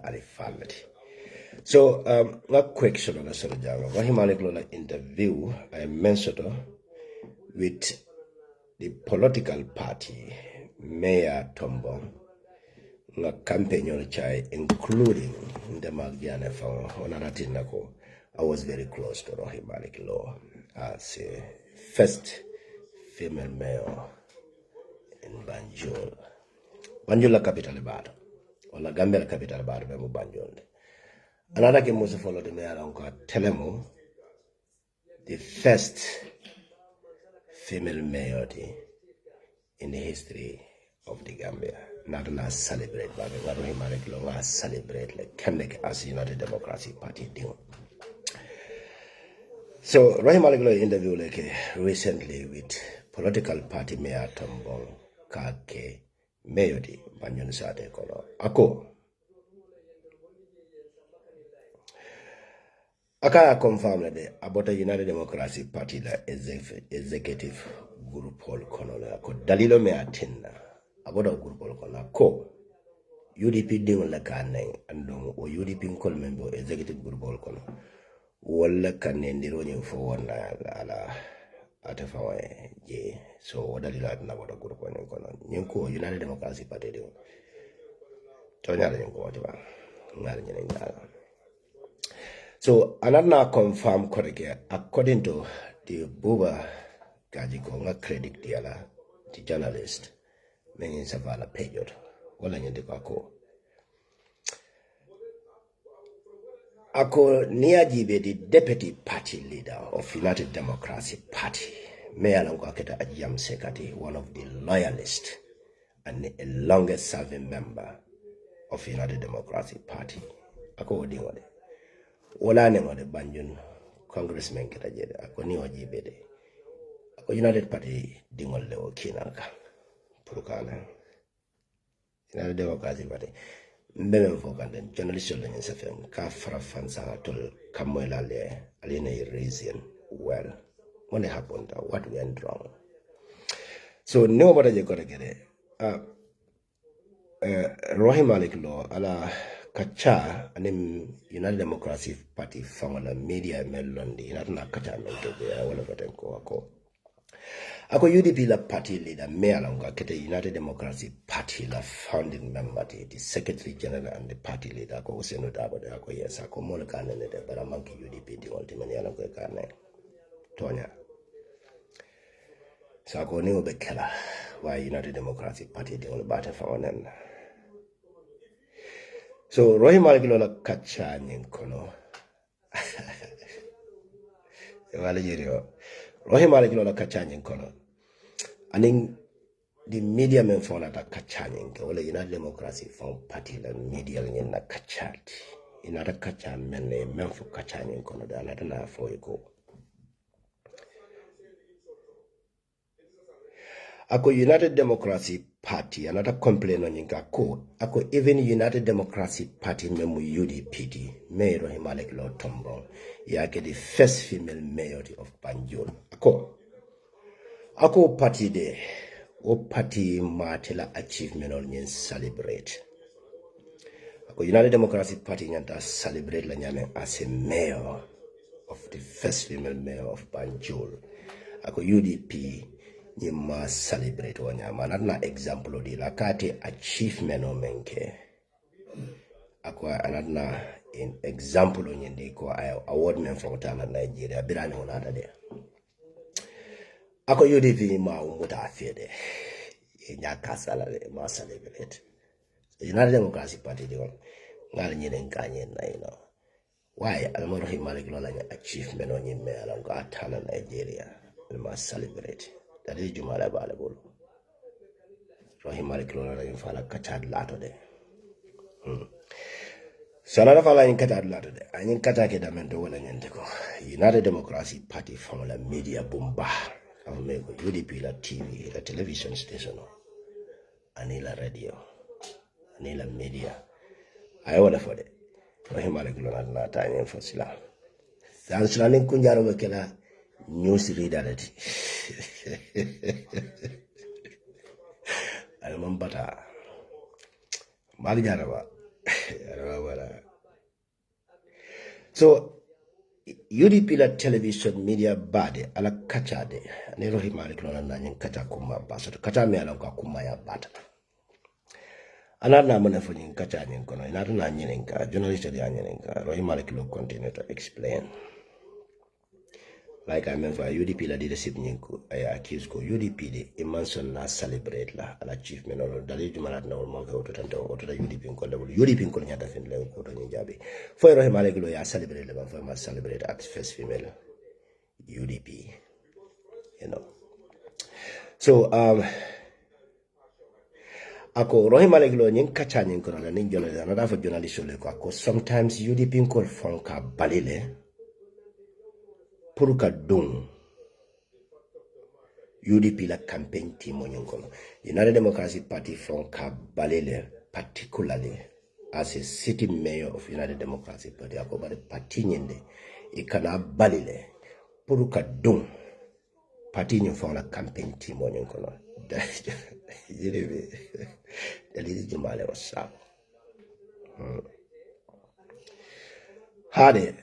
Alifalati. So, a quick sort of Rohey Malick Lola interview I mentioned with the political party Mayor Tombo nga campaign on chai, including the Magiane from Onaratinako. I was very close to Rohey Malick Lowe as a first female mayor in Banjul. Banjul la capital bad. Or la Gambia la capital bad be Banjul. Another game was follow the mayor on Telemo, the first female mayor in the history of the Gambia. Not to celebrate, but Rohey Malick Lowe celebrate like Kemnek as United Democratic Party do. So Rohey Malick Lowe interview recently with political party mayor Tombong Kake mayor di Banjul Sate Kono. Ako Aka confirm that about the United Democratic Party la executive group hol kono la ko dalilo me atinna about a group hol kono ko UDP ding la kaneng andong o UDP kol member executive group hol kono wala kanendiro nyi fo wona ala atafawa je so dalilo na about a group kono nyinko United Democratic Party de to nyala nyinko watiba ngal nyala. So another confirm correct according to the Buba Gajiko nga credit diala the journalist meaning Savala period wala nyende ako niajibe the deputy party leader of United Democratic Party Mayor Langwaketa Ajam Sekati, one of the loyalists and a longest serving member of United Democratic Party ako odiwade wala ne ngode Banjul congressman kita jede ako ni wajibede ako United Party dingol le okinaka purukana United Democratic Party mbeme fokande journalist le nsefen ka frafansa tol kamola le alina reason well when it happened what went wrong so nobody je gotta get it Rohey Malick Lowe ala kacha anim United Democratic Party fangala media melondi inatuna kacha mentobe wala vatenko ako UDP la party leader mealanga kete United Democratic Party la founding member the secretary general and the party leader ako useno dabo de ako yes ako mol kanene de bara manki UDP di ultimate yana ko kanene tonya so ako ni obekela why United Democratic Party di ol bata fangonen. So Rohey Malick Lowe la kacha kono wala jirio Rohey Malick Lowe la kacha kono aning the media men fona ta kacha ko wala United Democratic Party la media nyen na kachati inata kacha men fo kacha kono da na fo ko ako United Democratic Party another complaint on yinka ko ako even United Democratic Party memu UDP Mayor Rohey Malick Lowe Tombong yake the first female mayor of Banjul ako party de o party matela achievement on yin celebrate ako United Democratic Party nyanta celebrate la nyame as a mayor of the first female mayor of Banjul ako UDP you must celebrate wanyama na example di la kate achievement o menke akwa another in example nyende ko award men from Tana Nigeria birani wona de ako UDP ma umuta afede nya kasala le ma celebrate United Democratic Party di ngal nyene nkanye na why Rohey Malick Lowe la achievement o nyime ala ko Tana Nigeria we must celebrate. That is Jumala Balabolo. Rohey Malick Lowe la infala kachad lato de. So another fala in kachad lato de. Anin kachake da mento wala nyenteko. United Democratic Party from la media bomba. Ameko UDP la TV, la television station. Anila radio. Anila media. I order for it. Rohey Malick Lowe na time for sila. Sansula nin kunjaro wekela news reader that I remember Malick Jaraba So UDP la television media bade ala kacha de ne Rohey Malick lona na nyin kacha kuma baso kacha me ala ka kuma ya bata ana na mana fo nyin kacha nyin kono ina na nyin ka journalist de nyin ka Rohey Malick lo continue to explain. Like I mean for UDP la leadership nyinku ay accuse ko UDP de imanson na celebrate la ala achievement no dali jumalat na mo ko to tanto o to UDP ko level UDP ko nyata fin le ko to nyabe fo Rohey Malick lo ya celebrate le ba fo ma celebrate at first female UDP, you know. So ako Rohey Malick lo nyin kacha nyin ko la nin journalist na dafa journalist le ko ako sometimes UDP ko fonka balile pour ka dun UDP la campaign team on kono United Democracy Party from Kabalele, particularly as a city mayor of United Democracy Party akobare party nyende ikana balile pour ka dun party nyi from la campaign team on kono dalili jumale whatsapp hade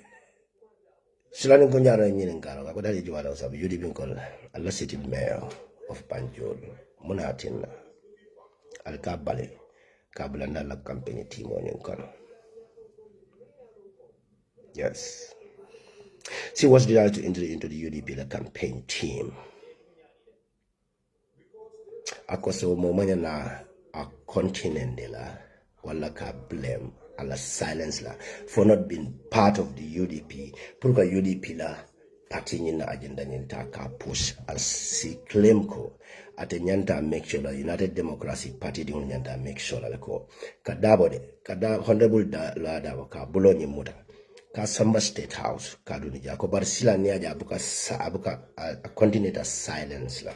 Silani Kunjara in Karo, I got a Juara of UDP called a city mayor of Banjul, Munatin, Al Kabale, Kablanda la company team on Yankano. Yes. She was desired to enter into the UDP la campaign team. Akoso momanya na a continent de la wala ka blame ala silence la for not being part of the UDP. Purka UDP la party na agenda nyanta ka push as si claim ko at nyanta make sure la United Democracy Party di nyanta make sure la ko kadabo de kada honorable la da ka bolonyi muta ka Samba State House ka duni ja ko bar sila ni aja abuka a continental silence la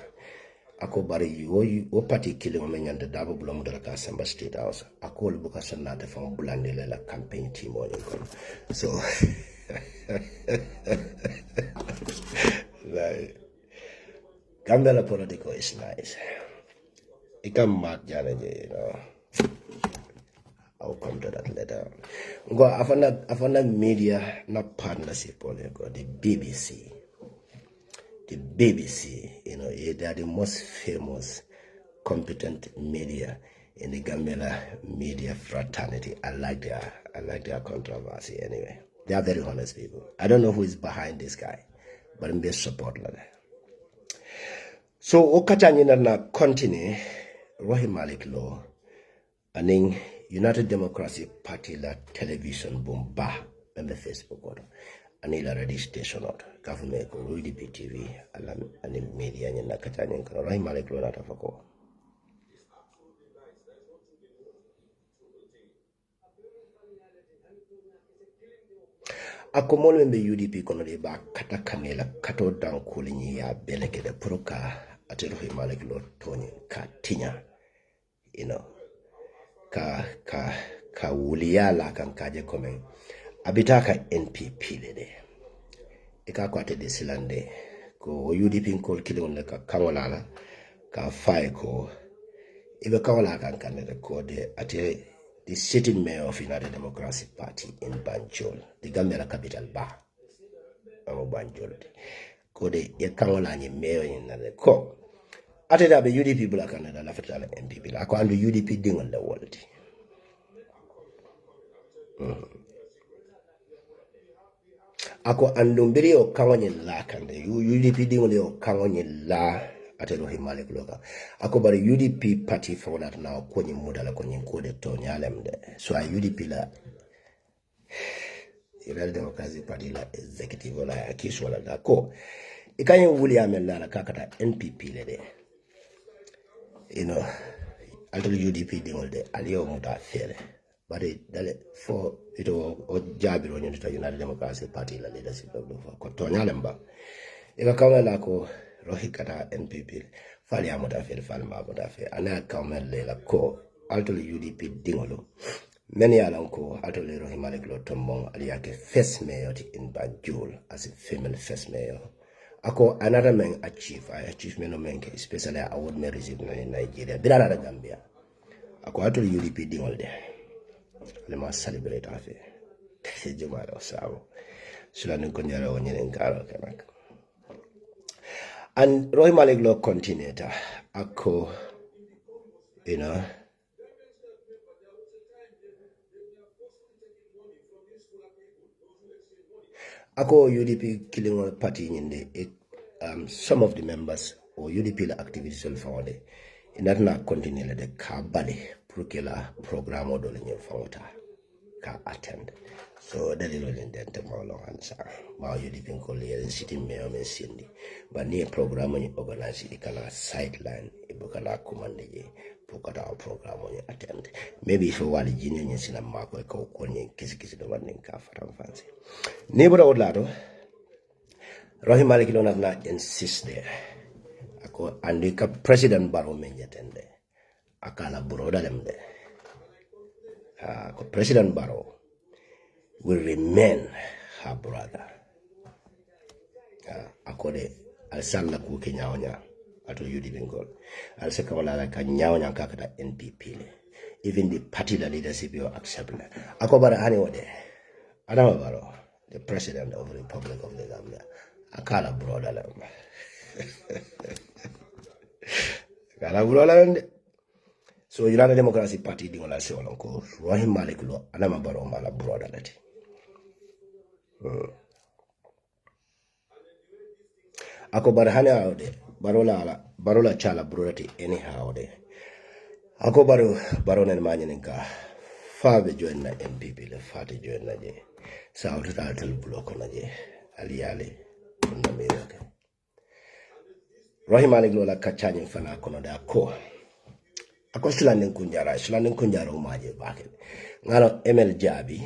ako bari o party killing men yanda dabo bulo mudala ka Samba State House ako buka sonata fam bulande la campaign team on ko so like Gambia political is nice. It can mark challenge, you know. I'll come to that later. Go I found that media not partnership on the BBC. The BBC, you know, they are the most famous, competent media in the Gambia media fraternity. I like their controversy anyway. They are very honest people. I don't know who is behind this guy, but I'm best support like. So okachanye na continue Rohey Malick Lowe aning United Democracy Party la television bomba membe Facebook order anila radio station order government ko UDP TV alam ani media nyina kachanye ko Rohey Malick Lowe nata fako akomol membe UDP kono de ba kata kanela kato dan kulinyi ya beleke de proka ate Rohey Malick Lowe toni ka tinya, you know, ka wuliala kan kaje komen abitaka NPP lede ika kwate de silande ko UDP ko kilon le ka kawala ka fay ko ibe kawala kan kan ko de ate the sitting mayor of United Democracy Party in Banjul, the Gambia capital ba Banjul ko de ye kawala ni mayor in na ko ate da be UDP bula Canada la fatala NPP la ko andu UDP dingol la wolti ako andu mbiri o kawani la kande UDP dingol o kawani la ate Rohey Malick Lowe ako bari UDP party for that now ko ni mudala ko ni ko de to nyalem de so a UDP la United Democracy Party la executive la akiso la da ko ikanye William la kakata NPP le de, you know, until UDP dingol de aliyo muta fere but dale for it o jabiro ni to United Democracy Party la leadership of ko to nyalemba ika kawala ko Rohey kata NPP fali amuta fere fali ma amuta fere ana kawmel la ko until UDP dingolo many along ko until Rohey Malick Lowe tombong aliyake first mayor in Banjul as a female first mayor. Ako another man achievement men especially award me receive in Nigeria bila la Gambia ako ato UDP dingol de le ma celebrate afi Jumalo Sao. Sulanin Kunjara Onyin Karo Kanak. And Rohey Malick Lowe continued, Ako, you know, Ako UDP killing on party in the some of the members or UDP activities will found it. In that not continue the Kabali Prukela program or Dolin Founder can attend. So that is in the tomorrow answer. Now UDP Collier City Mayor Cindy. But near program when you organize the color sideline, a Bukala command Pukata program when you attend. Maybe if you want the genius in a mark or Konyan Kiss the one in Kafam fancy. Neighbor old lado. Rohey Malick Lowe na insist there. Ako andi ka President Barrow menjatende. Akala broda them there. President Barrow will remain her brother. Ako de alsalla ku ke nyaonya ato UDP ngol. Alsa kawala ka nyaonya kakata NPP le. Even the party leadership you accept. Ako bara hani wode. Adama Barrow, the President of the Republic of the Gambia. Akala brother them. Akala brother them. So United Democracy Party di ngola se olon ko Rohey Malick Lowe Adama Barrow mala brother lati. Ako barahane awde barola chala brother anyhow de. Ako baronen manyen ka fabe join na MPP le fati join na je. Sa total block na je aliyale na mirake. Rohey Malick Lowe la kachanye fana kono da ko. Ako sulanin kunjara umaje bake. Ngalo ML Jabi.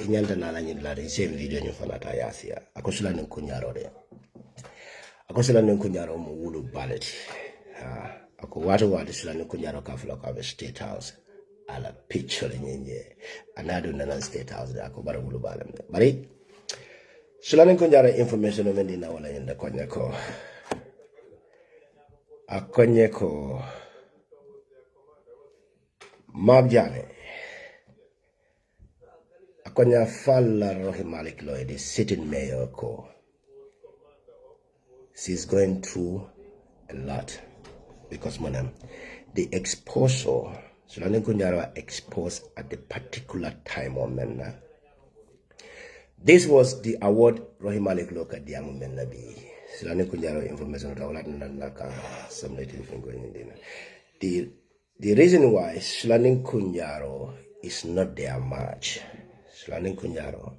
Inyanta na lanyin la de same video nyo fana ta yasia. Ako sulanin kunjara de. Ako sulanin kunjara wulu ballot. Ako watu sulanin kunjara kafula kwa State House. Ala picture nyenye. Anadu nana State House de ako bara wulu ballot. Bari sulanin kunjara information mendi na wala yenda konya ko. Akonye ko Mabjane Akonya falla Rohey Malick Lowe, the sitting mayor ko. She's going through a lot because the exposure Sulani Kunjara exposed at the particular time of Menna. This was the award Rohey Malick Lowe ka diamu Menna bi. Sulani Kunjara information naka some little thing going in there. The reason why Sulani Kunjaro is not there much. Sulani Kunjaro,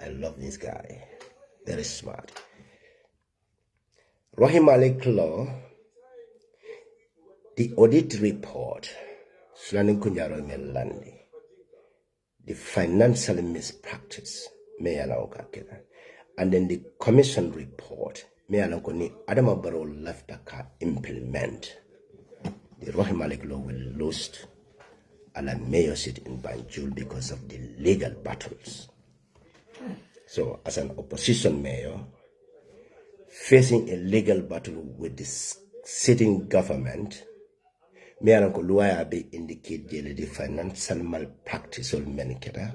I love this guy. Very smart. Rohey Malick Lowe, the audit report, Sulani Kunjaro Melandi, the financial mispractice, and then the commission report, Adama Barrow left implement. The Rohey Malick Lowe will lose a mayor seat in Banjul because of the legal battles. So, as an opposition mayor, facing a legal battle with the sitting government, Mayor Luaya be indicate the financial malpractice or meniketa.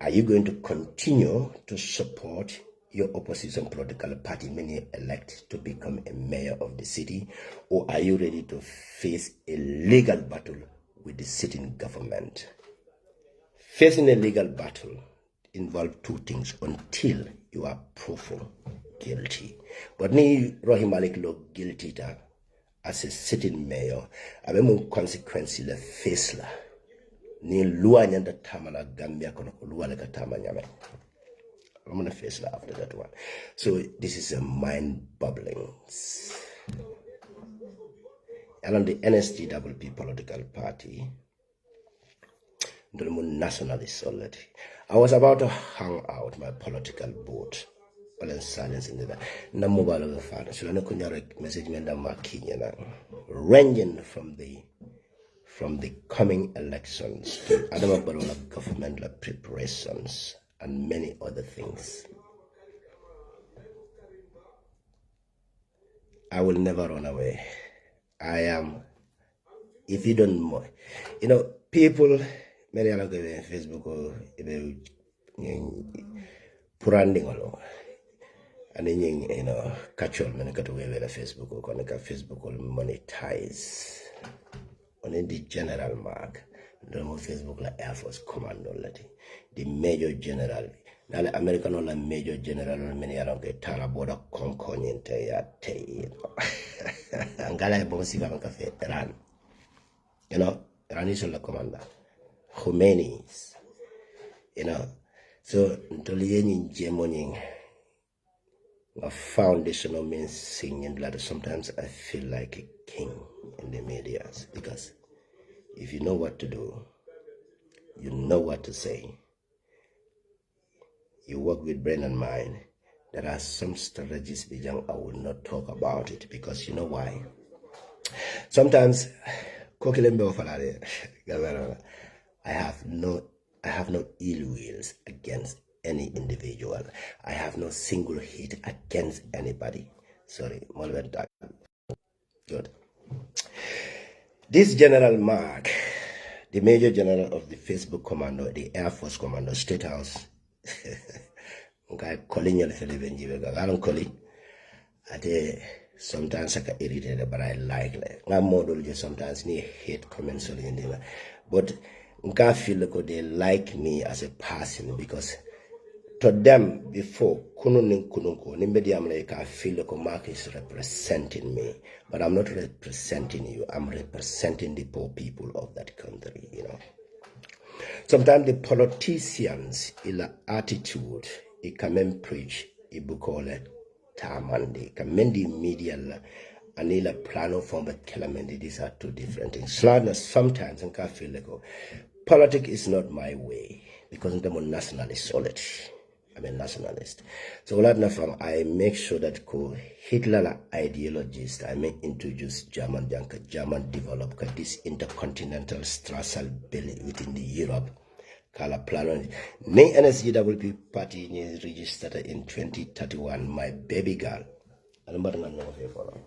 Are you going to continue to support your opposition political party when you elect to become a mayor of the city, or are you ready to face a legal battle with the sitting government? Facing a legal battle involves two things until you are proven guilty. But ni Rohey Malick Lowe guilty as a sitting mayor, abemu consequence le face la ni lua nyanda tamana Gambia kono lua le katama nyame. I'm going to face that after that one. So this is a mind-boggling. And on the NSGWP political party, the nationalist already. I was about to hang out my political boat. All in silence in the na mobile of the father. So I know message me that ranging from the coming elections to Adama Barrow governmental preparations and many other things. I will never run away. I am, if you don't know, people many ala go Facebook or puranding olo and you know catch all many got away with Facebook or connect Facebook will monetize on the general mark. Don't Facebook like Air Force Commando the major general. Now the American or major general many along the Tala border conconiente ya te Angala Bosika Cafe Iran. You know, Iran is the commander. Khomeini's. You know. So Ntolieni Germany a foundational means singing that sometimes I feel like a king in the media because if you know what to do, you know what to say. You work with brain and mind. There are some strategies I will not talk about it because you know why. Sometimes I have no ill wills against any individual. I have no single hit against anybody. Sorry, good. This General Mark, the Major General of the Facebook Commando, the Air Force Commando, State House, okay, calling you I don't call it. Sometimes I get irritated, but I like it. I'm model just sometimes need hate comments on the but I feel like they like me as a person because to them before I feel like Mark is representing me, but I'm not representing you. I'm representing the poor people of that country. You know, sometimes the politicians, in attitude, they come and preach, call it tamande, kamendi media and ila plano form but kelamendi. These are two different things. Sometimes I feel like politics is not my way because I'm a nationalist solid. I'm a nationalist. So I make sure that Hitler ideologies I may introduce German develop this intercontinental strassel belly within the Europe. Kala plan May NSGWP party is registered in 2031. My baby girl. I'm not going to follow.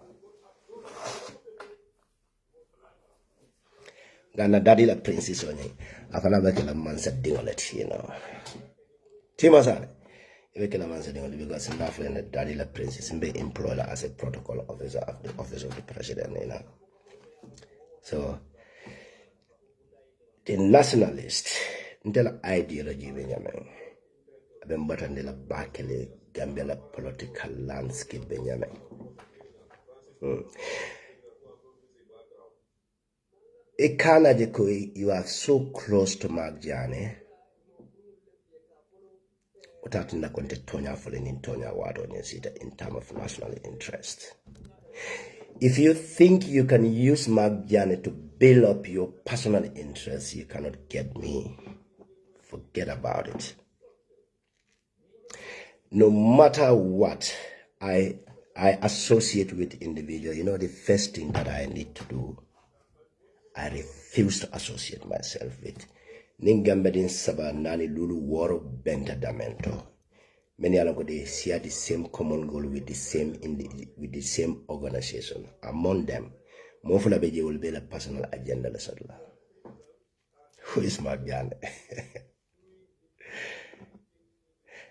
Gana daddy la princess on it. I can have a man said dingolet, you know. Timasan. If I can answer because I'm not friend daddy la princess and be employed as a protocol officer of the office of the president, you know. So the nationalist until ideology Benjamin. I've been button the Bakele Gambia political landscape Benjamin. You are so close to Mark Jane. Without in the Tonya falling in Tonya word on your seat in terms of national interest. If you think you can use Mark Jane to build up your personal interests, you cannot get me. Forget about it. No matter what I associate with individual, you know the first thing that I need to do, I refuse to associate myself with. Ningambedin Saba Nani Lulu Waro Benta Damento. Many along they share the same common goal with the same organization. Among them, Mofula Beji will be a personal agenda. Who is Marjane?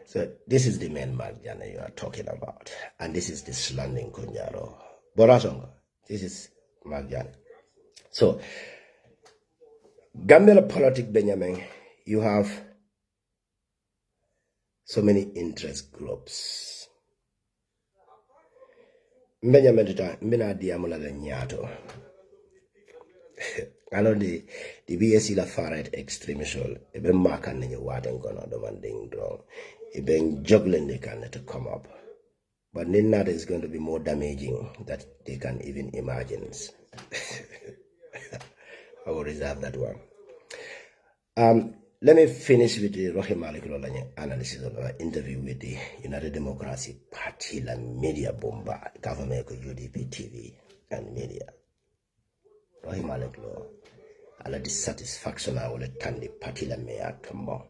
So this is the main Marjane you are talking about. And this is the slanding Kunyaro. Borasongo, this is Marjane. So Gambia politics, Benjamin, you have so many interest groups. Benjamin, I know the BSC la far right extremist, even mark and you water gonna demanding wrong. Even juggling they can to come up. But Nina is going to be more damaging that they can even imagine. I will reserve that one. Let me finish with the Rohey Malick analysis of our interview with the United Democracy Party la media bomba, government UDP TV and media. Rohey Malick Lowe, ala dissatisfaction I will attend the party la mayor tomorrow.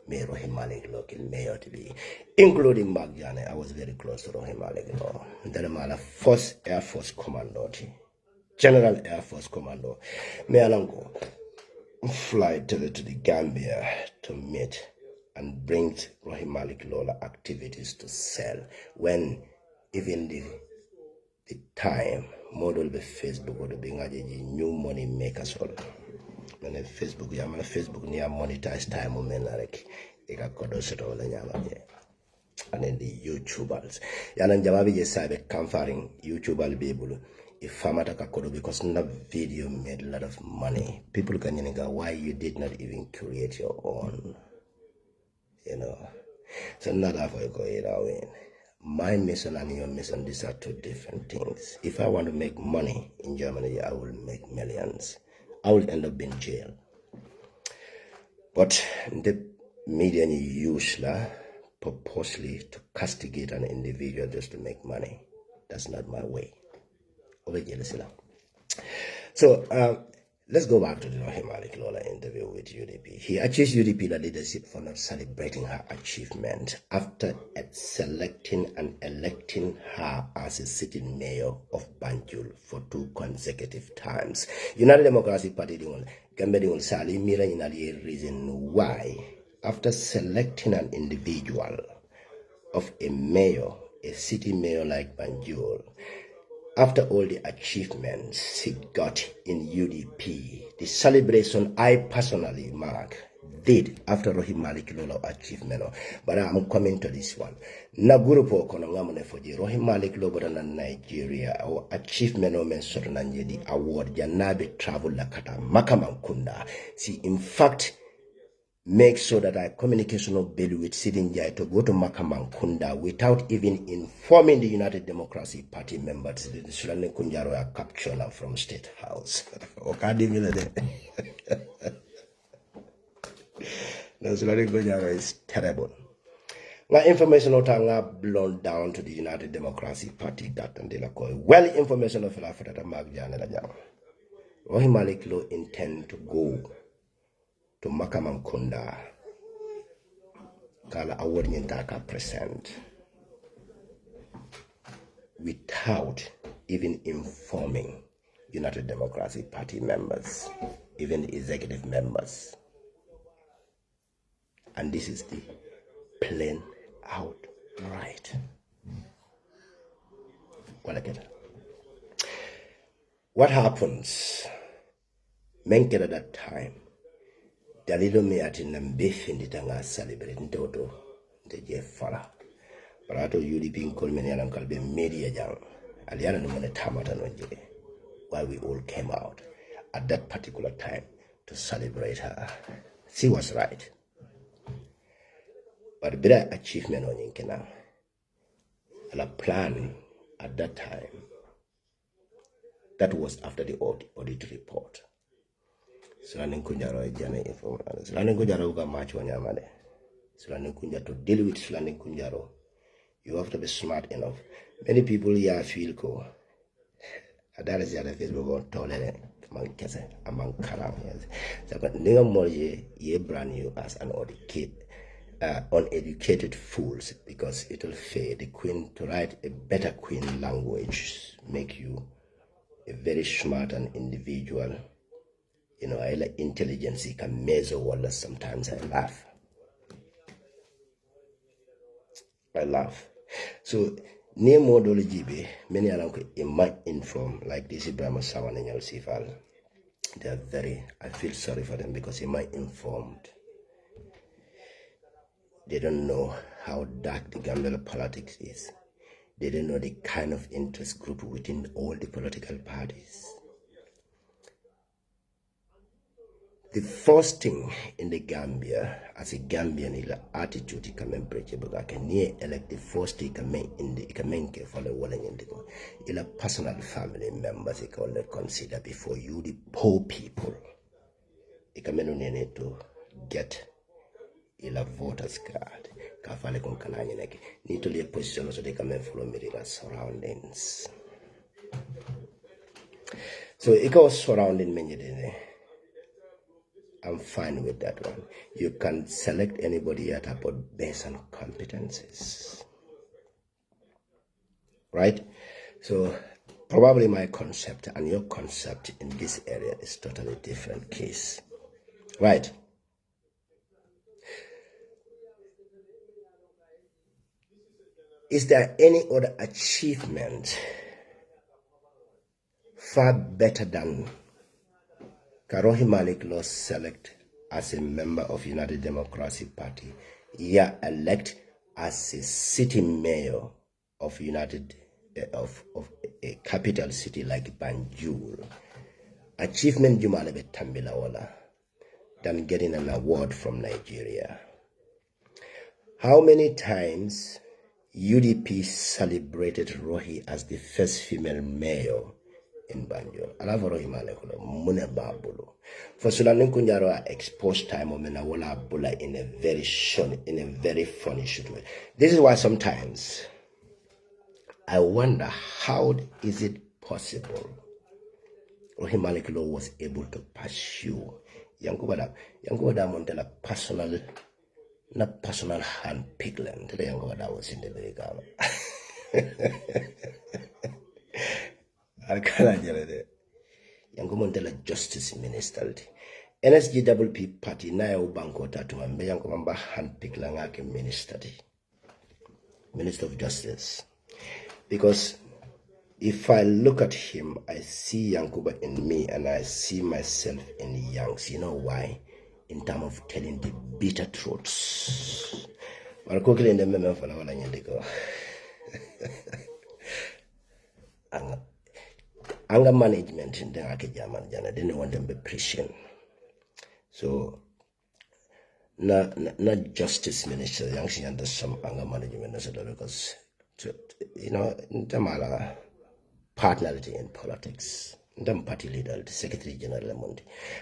May Rohey Malick Lowe in mayor to be, including Mark Jane. I was very close to Rohey Malick Lowe. Then I'm a First Air Force Commando, General Air Force Commando. May Alango. fly to the Gambia to meet and bring Rohey Malick Lola activities to sell when even the time model be Facebook or the being a new money makers all. When Facebook, yeah, man, Facebook near monetize time women like eka kodo seto wala nyama je. And then the YouTubers. Yana jawabi je sabe comforting YouTuber people. If famata kakodo because na video made a lot of money. People can go why you did not even create your own. You know. So not that for you go win. My mission and your mission, these are two different things. If I want to make money in Germany, I will make millions. I will end up in jail. But the media use purposely to castigate an individual just to make money. That's not my way. So let's go back to the Rohey Malick Lola interview with UDP. He accused UDP the leadership for not celebrating her achievement after selecting and electing her as a sitting mayor of Banjul for 2 consecutive times. United Democratic Party Gambia Sali Mira in a reason why after selecting an individual of a mayor, a city mayor like Banjul, after all the achievements he got in UDP, the celebration I personally mark did after Rohey Malick Lola achievement. But I'm coming to this one. Naguru po kono ngamune foji Rohey Malick Lola na Nigeria or achievement o men soto nanjedi award janabe travel lakata makamamkunda. See, in fact, make sure that I communication of Bellu with Sidinjai to go to Makamankunda without even informing the United Democratic Party members that the Sulani Kunjaro are captured from State House. The Sulani Kunjaro is terrible. Now, information not blown down to the United Democratic Party that and de well information of Africa that Magjan and Rohey Malick Lowe intend to go to Makamankunda Kala award nyentaka present without even informing United Democratic Party members, even the executive members. And this is the plain out right. What happens? Menked at that time. Dalido me at in beef in the tanga celebrating toto the Jeff Fala. Parato UDP in Colmenian and Calbe media young. Aliana no money tamata no jay. Why we all came out at that particular time to celebrate her. She was right. But better achievement on Yinkena. And a plan at that time. That was after the audit report. Sulanin Kunjaro Jane information. Sulanin Kunjaro ga match wanyamade. Sulanin Kunja to deal with Sulanin Kunjaro. You have to be smart enough. Many people here feel cool. That is the other Facebook on tolerant among kese among karam. So but ninga moje ye brand new as an uneducated fools because it will fail the queen to write a better queen language, make you a very smart and individual. You know, I like intelligence, can measure wala sometimes I laugh. So near modology be many in my inform like this Ibrahim Sawan and Sifal. They are very I feel sorry for them because in my informed. They don't know how dark the Gambia politics is. They don't know the kind of interest group within all the political parties. The first thing in the Gambia, as a Gambian, is attitude you can break because can elect the first thing you can make for the walling in the personal family members you can consider before you the poor people. You can need to get a voters card. Kafale kon kananye neki need to lay position so they can follow me surroundings. So it goes surrounding many. I'm fine with that one. You can select anybody at about based on competencies. Right? So probably my concept and your concept in this area is totally different case. Right. Is there any other achievement far better than Rohey Malick Lowe select as a member of United Democratic Party, elect as a city mayor of of a capital city like Banjul? Achievement Jumalebe Tambilawala than getting an award from Nigeria. How many times UDP celebrated Rohey as the first female mayor in Banjul? Alavoro Himalekulo, Mune Babulo. For Sulanin Kunjaro exposed time of Menawala Bula in a very funny way. This is why sometimes I wonder, how is it possible Rohey Malick Lowe was able to pursue Yankubada Montella personal hand pickling to the Yankubada was in the Berigama. I can't get it. Yankumontella Justice Minister. NSGWP Party na Banko Tatuma Yankumamba hand pickling Minister of Justice. Because if I look at him, I see Yankuba in me and I see myself in Yanks. You know why? In terms of telling the bitter truths. Anger management in the German, they didn't want them to be preaching. So, not justice minister, Yanks under some anger management because, you know, in Tamala. Partnership in politics. The party leader, the Secretary General,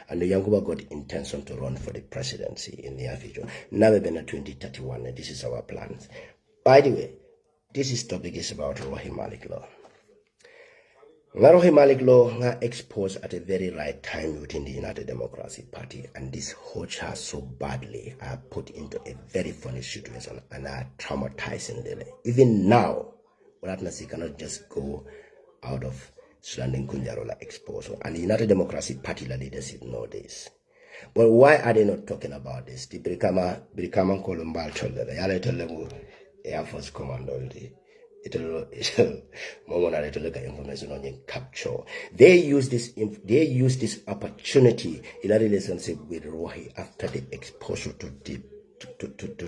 and the Yankuba got intention to run for the presidency in the near future. Now we've been at 2031, and this is our plans. By the way, this topic is about Rohey Malick Lowe. Rohey Malick Lowe exposed at a very right time within the United Democratic Party, and this hurt her so badly, are put into a very funny situation and are traumatizing them. Even now, Waratnasi cannot just go out of Sulanding Kunjarola exposure. And the United Democratic Party leadership know this. But why are they not talking about this? The Brikama Kolumbal Cholder, the Yale Tolemu Air Force Commando, it'll look at information on your capture. They use this opportunity in a relationship with Rohey after the exposure to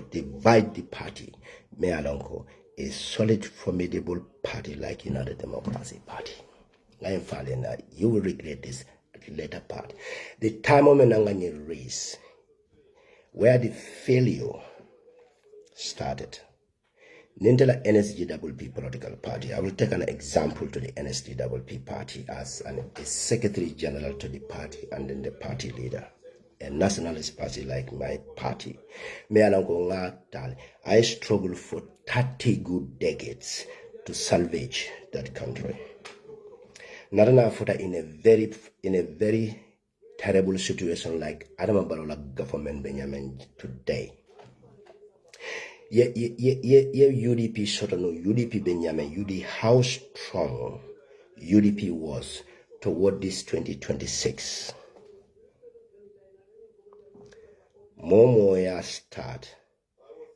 divide the party. Mealonko, a solid, formidable party like United Democratic Party. You will regret this at the later part. The time of Menangani race, where the failure started. Nintela NSGWP political party. I will take an example to the NSGWP party as a secretary general to the party and then the party leader. A nationalist party like my party. I struggled for 30 good decades to salvage that country. Narana Fota in a very terrible situation like Adama Barola government Benjamin today. UDP Sotono, UDP Benjamin, UD how strong UDP was toward this 2026. Momo ya start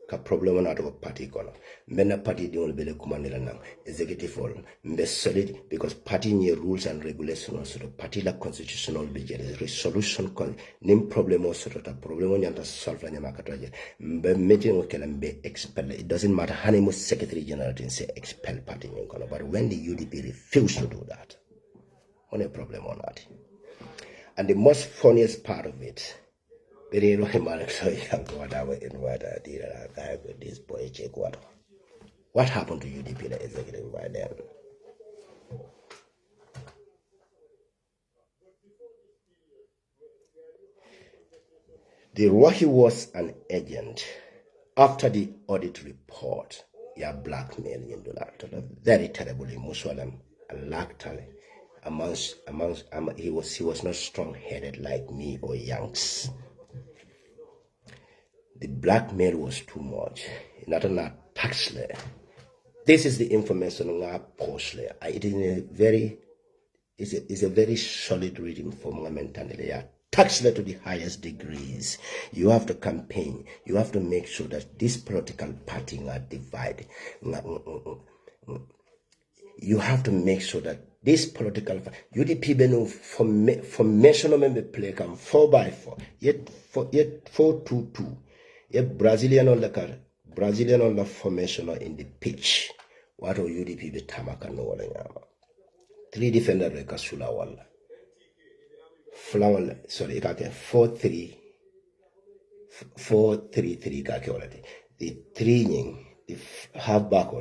ka problem na to party kono. Mena party di on bele kumandela nam executive all mbe solid because party nye rules and regulations so the party la constitutional budget resolution con nim problem so the problem nyanta solve la nyama katoje mbe meeting okela mbe expel. It doesn't matter how many secretary general to say expel party kono, but when the UDP refuse to do that, on a problem or not. And the most funniest part of it, what happened to UDP the executive by then? The Rohey was an agent after the audit report. Blackmail very terribly Muslim and he was not strong-headed like me or Yanks. The blackmail was too much. Not taxley. This is the information on our postly. It is a very solid reading for momentarily. tax to the highest degrees. You have to campaign. You have to make sure that this political party are divided. You have to make sure that this political UDP beno formation member play come 4x4 yet 4-2-2 yet Brazilian on the formation in the pitch what are UDP be tamaka no wala nyama 3 defender reka sula wala flower sorry kake 4-3 kake wala the 3 nying the half back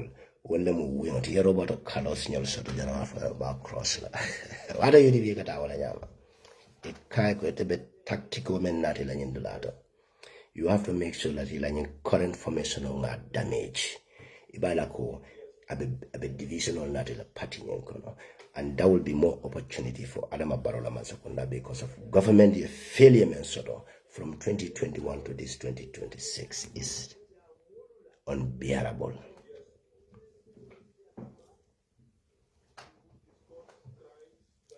wala mu wing ti Roberto Carlos nyal soto jana fa ba cross la wada UDP kata wala nyama it kai ko te be tactical men nati la nyindulato. You have to make sure that the current formation will not damage. Ibalako abe divisional not the party and that will be more opportunity for Adama Barola Masakunda because of government failure from 2021 to this 2026 is unbearable.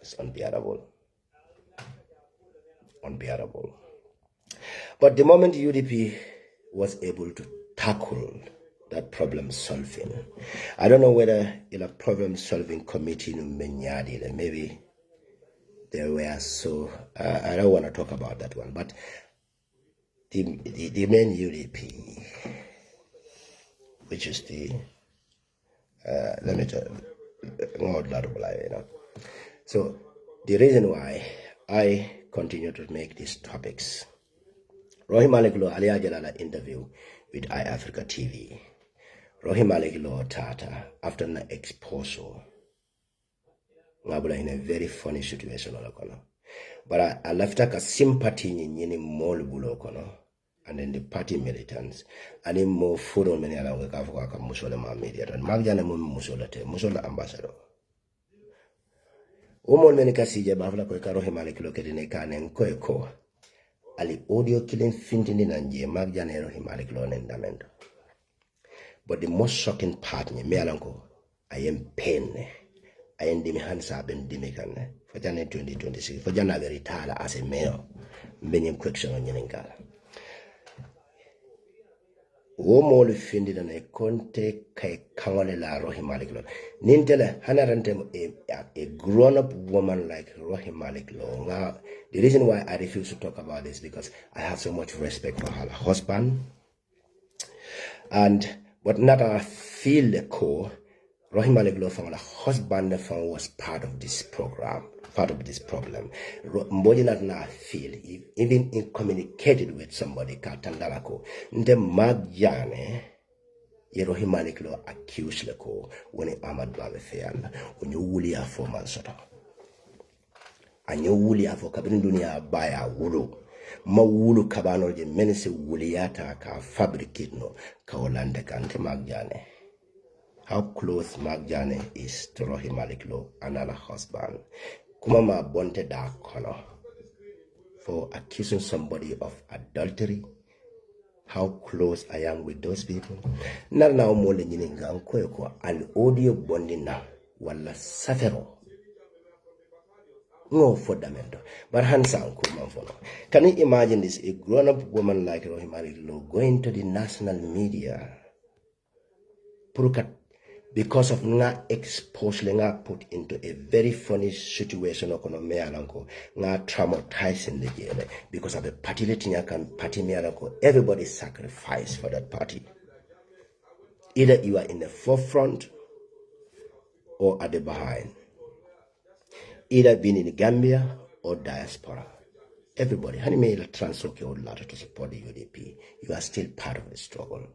It's unbearable. Unbearable. But the moment UDP was able to tackle that problem solving, I don't know whether in a problem solving committee maybe they were so I don't want to talk about that one, but the main UDP, which is the let me tell you, so the reason why I continue to make these topics. Rohey Malick Lowe aliya jalala interview with iAfrica TV. Rohey Malick Lowe tata after an exposure ngabula in a very funny situation but I left a sympathy in more bulo and then the party militants and in more food on many along the musola media and magjana musola ambassador. Umol many kasija bafla ko Rohey Malick Lowe kedine kanen ko ali audio killing fintini nanje magjana Rohey Malick Lowe nendamendo. But the most shocking part me alanko I am pain. I am dimi hansa ben dimi kan for January 2026 for January very tala as a mayor many question on yeninga. Womo le findi na konte kai kangole la Rohey Malick Lowe nintele hanarante a grown up woman like Rohey Malick Lowe. Now the reason why I refuse to talk about this because I have so much respect for her husband and but not I feel the core Rohey Malick Lowe from her husband was part of this program, part of this problem. Mbodi not na feel even in communicated with somebody katandalako nde magjane ye Rohey Malick Lowe accused leko when Ahmad Babe Feyana when you wuli a formal soto and you wuli a for kabin dunia baya wulu ma wulu kabano je mense wuliyata ka fabricate no ka olande kante magjane. How close Magjane is to Rohey Malick Lowe and her husband. Kumama bonte da kono for accusing somebody of adultery. How close I am with those people. Nar na omole nyininga nkoyoko al audio bondina wala safero. No fundamental. But handsome kumanfono. Can you imagine this? A grown-up woman like Rohey Malick Lowe going to the national media because of nga exposed nga put into a very funny situation me alanko nga traumatizing the jail because of the party letinya can party me alanko everybody sacrifice for that party. Either you are in the forefront or at the behind. Either being in Gambia or diaspora. Everybody, honey may transfer your letter to support the UDP. You are still part of the struggle.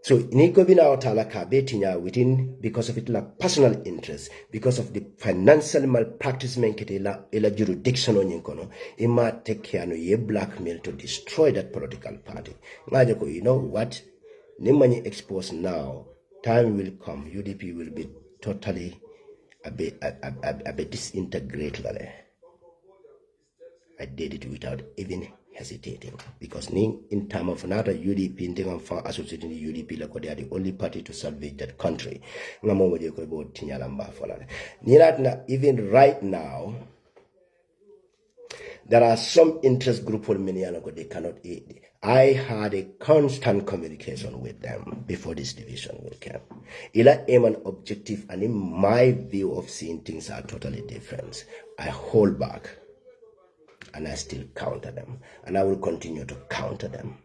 So niko bina otala kabetinya within because of it la personal interest, because of the financial malpractice menkete ila jurisdiction on yinkono, ima take care no ye blackmail to destroy that political party. Ngajako, you know what? Nimani exposed now, time will come, UDP will be totally a bit disintegrated. I did it without even hesitating because in terms of another UDP in terms of associating the UDP like they are the only party to salvage that country. Even right now There are some interest group for many they cannot eat. I had a constant communication with them before this division will come. Ila aim and objective, and in my view of seeing things are totally different. I hold back and I still counter them, and I will continue to counter them.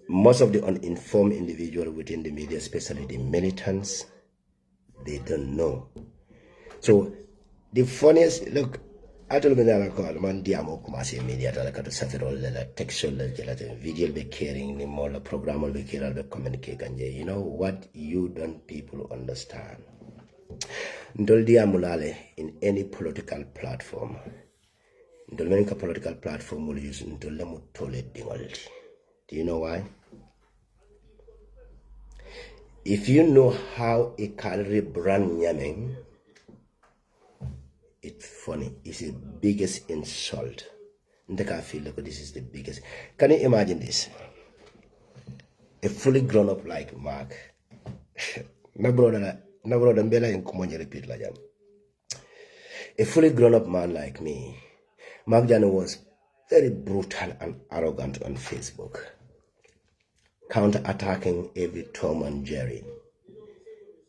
Most of the uninformed individuals within the media, especially the militants, they don't know. So the funniest, look, I told me that I call man diamo kuma se media to like to safiro la textual la video be caring the more program will be caring the communicate and you know what you don't people understand. Ndol diamulale in any political platform. Ndol many political platform will use ndol lemu tole dingolti. Do you know why? If you know how a calorie brand yaming, it's funny. It's the biggest insult. I feel like this is the biggest. Can you imagine this? A fully grown up like Mark. My brother Mbela in Kumonye repeat like that. A fully grown up man like me. Mark Jano was very brutal and arrogant on Facebook. Counter-attacking every Tom and Jerry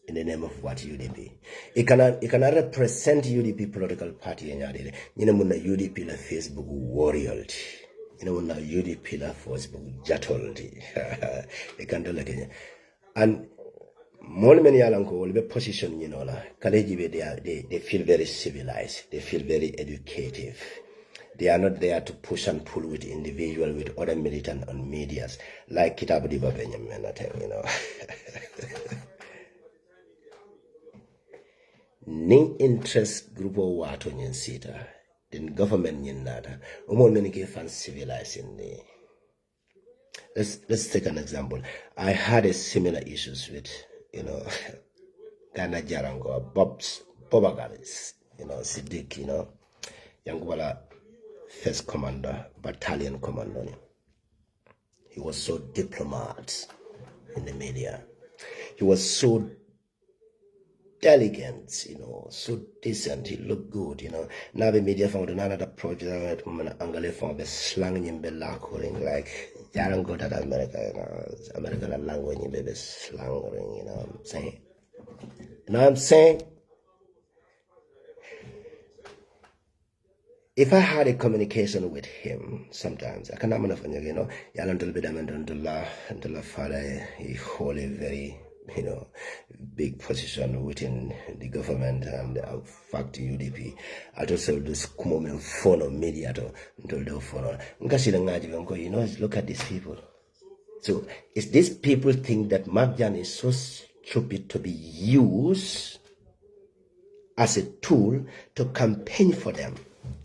in the name of what UDP. It cannot represent UDP political party in Yadid. You know, UDP la Facebook warrior. You know, UDP la Facebook jatoldi. They can do like it. And more many alanko will be position, you know, they feel very civilized. They feel very educative. They are not there to push and pull with individual, with other militant on medias, like Kitabu Diba Benjamin, you know. Ning interest group of water in Sita, then government in nada, more many fans civilized in the. Let's take an example. I had a similar issues with, you know, Ghana Jarango, Bobagalis, you know, Siddiq, you know, Yangwala. First commander, battalion commander. He was so diplomat in the media. He was so elegant, you know, so decent. He looked good, you know. Now the media found another project Angale found the slang in Belacoring, like Jaran go to America, you know, American language in baby slang, you know what I'm saying? You know what I'm saying? If I had a communication with him, sometimes I cannot you know, until father he hold a very, you know, big position within the government and fact UDP. I just said this moment phone or media to until the phone. You know, look at these people. So is these people think that Magjan is so stupid to be used as a tool to campaign for them?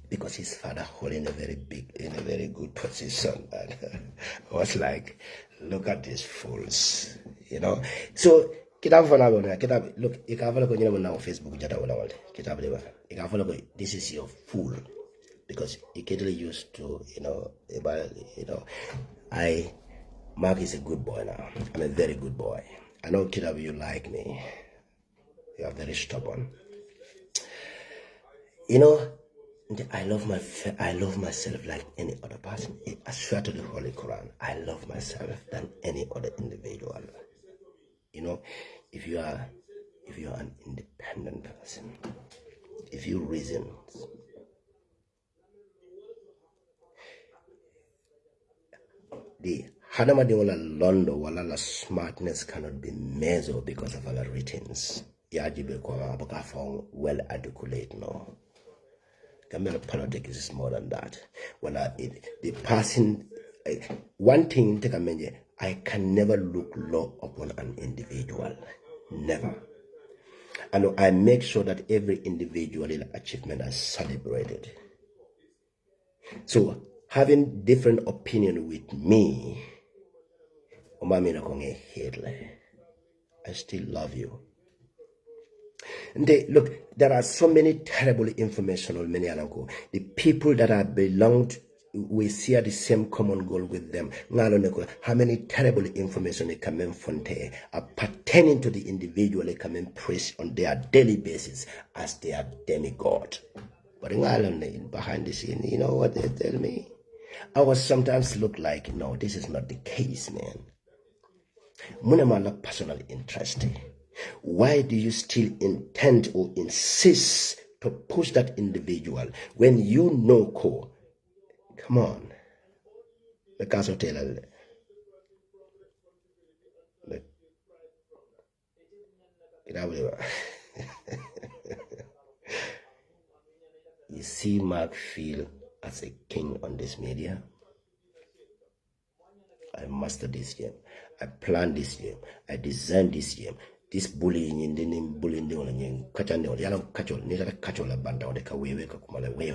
Because his father holding a very good position. And I was like, look at these fools, you know. So look, you can follow on Facebook, this is your fool. Because he get used to, you know, Mark is a good boy now. I'm a very good boy. I know Kidab, you like me. You are very stubborn. You know, I love myself like any other person. I swear to the Holy Quran, I love myself than any other individual. You know, if you are an independent person, if you reason, the Hadamadiola Londo Walala smartness cannot be measured because of our writings. Yajibe kwa boka found well articulate no. Gambia politics is more than that. When the person, one thing take a minute, I can never look low upon an individual, never. And I make sure that every individual achievement is celebrated. So having different opinion with me, I still love you. Look, there are so many terrible information on many alanko. The people that are belonged, we share the same common goal with them. How many terrible information they come in fonte are pertaining to the individual they come in praise on their daily basis as their demigod. But in Ireland, behind the scene, you know what they tell me? I was sometimes look like, no, this is not the case, man. Munamala personal interest. Why do you still intend or insist to push that individual when you know ko? Come on. The castle tailor. You see Mark feel as a king on this media. I mastered this game. I planned this game. I designed this game. This bullying in the name bullying the one kachande on yellow kachol neither kachola banda on the kawe kumala way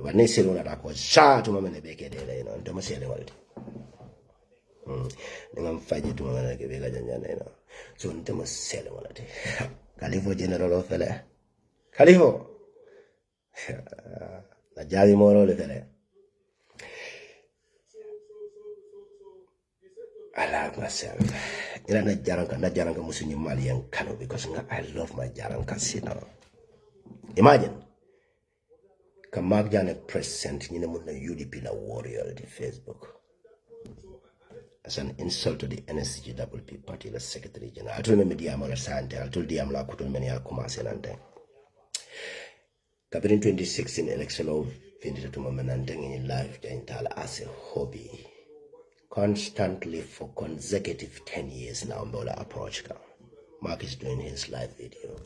when they said that I was shot to mama beke de no don't say the word I'm fighting to mama ke bega janya so don't say the word Califo general fella Califo la javi moro le fella I love myself. You know, na jaranka musunyi mali yang kano because I love my jaranka sino. Imagine, Kamak Jane present ni namun na UDP la warrior di Facebook as an insult to the NSGWP party la secretary general. I told me diamo la sante. I told diamo la kutul meni akumase nante. Kapin 2016 election of vintage to momenante in life jaintala as a hobby. Constantly for consecutive 10 years now, Mbola approach. Mark is doing his live video.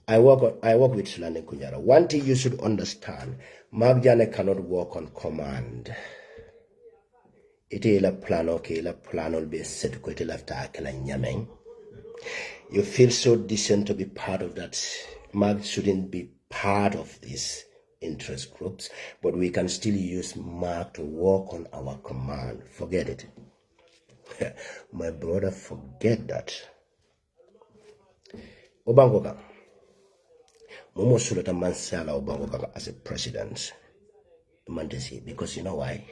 I work with Sulane Kunyara. One thing you should understand, Mark Jane cannot work on command. It is a plan, okay, a plan will be set to left nyameng. You feel so decent to be part of that. Mark shouldn't be part of this interest groups, but we can still use Mark to work on our command. Forget it. My brother, forget that. Obangoka. Momo Sulata Mansala Obangoka as a president. Mandesi, because you know why?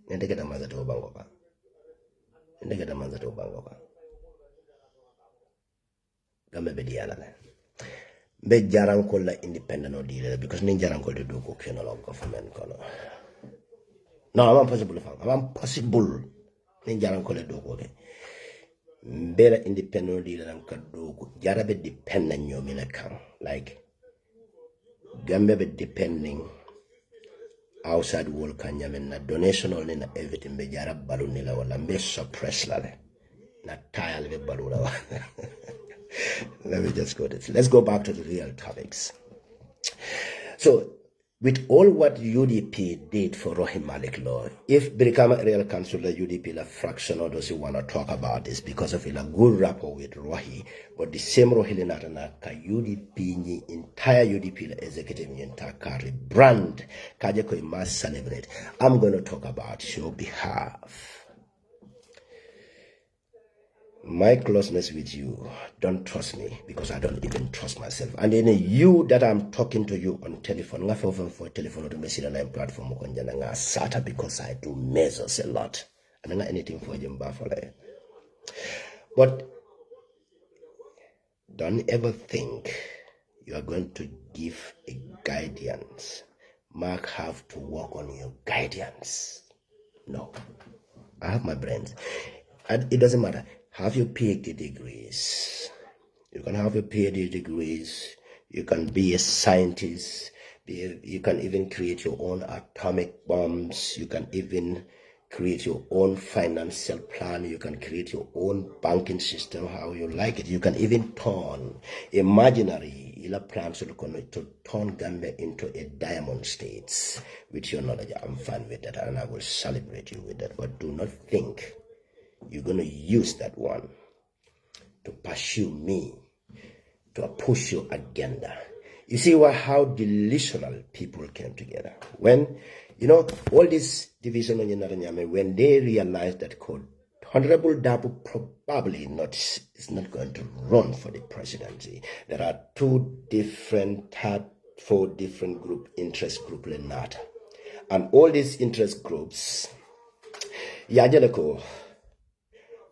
Ndegeta manzati Obangoka. Ndegeta manzati Obangoka. Gambe bediana le. Be jaranko la independent or dealer because nin jaranko de do ko keno la government kono. No, I'm impossible fam. I'm impossible. Nin jaranko le do ko ke. Mbera independent dealer am ka do ko jarabe dependent nyomi na kan. Like Gambia be depending outside world kanyamen na donation only na everything be jarab baluni la wala be suppress la le. Na tile be balula. Let me just go this. Let's go back to the real topics. So, with all what UDP did for Rohey Malick Lowe, if become a real councillor, UDP la fraction or those who want to talk about this because of a good rapport with Rohey, but the same Rohey Natana ka UDP ni entire UDP la executive ni entire brand kaje ko must celebrate. I'm going to talk about your behalf. My closeness with you, don't trust me because I don't even trust myself. And then you that I'm talking to you on telephone, I feel for telephone to message on platform SATA because I do measures a lot. And not anything for you, but don't ever think you are going to give a guidance. Mark have to work on your guidance. No. I have my brains. And it doesn't matter. Have your PhD degrees. You can have your PhD degrees. You can be a scientist. You can even create your own atomic bombs. You can even create your own financial plan. You can create your own banking system, how you like it. You can even turn imaginary plans to turn Gambia into a diamond state. With your knowledge, I'm fine with that, and I will celebrate you with that. But do not think you're going to use that one to pursue me, to push your agenda. You see how delusional people came together. When, you know, all this division on Yenaranyame, when they realized that Honorable Dabu probably is not going to run for the presidency. There are four different interest group Lenata. And all these interest groups, Yajaleko,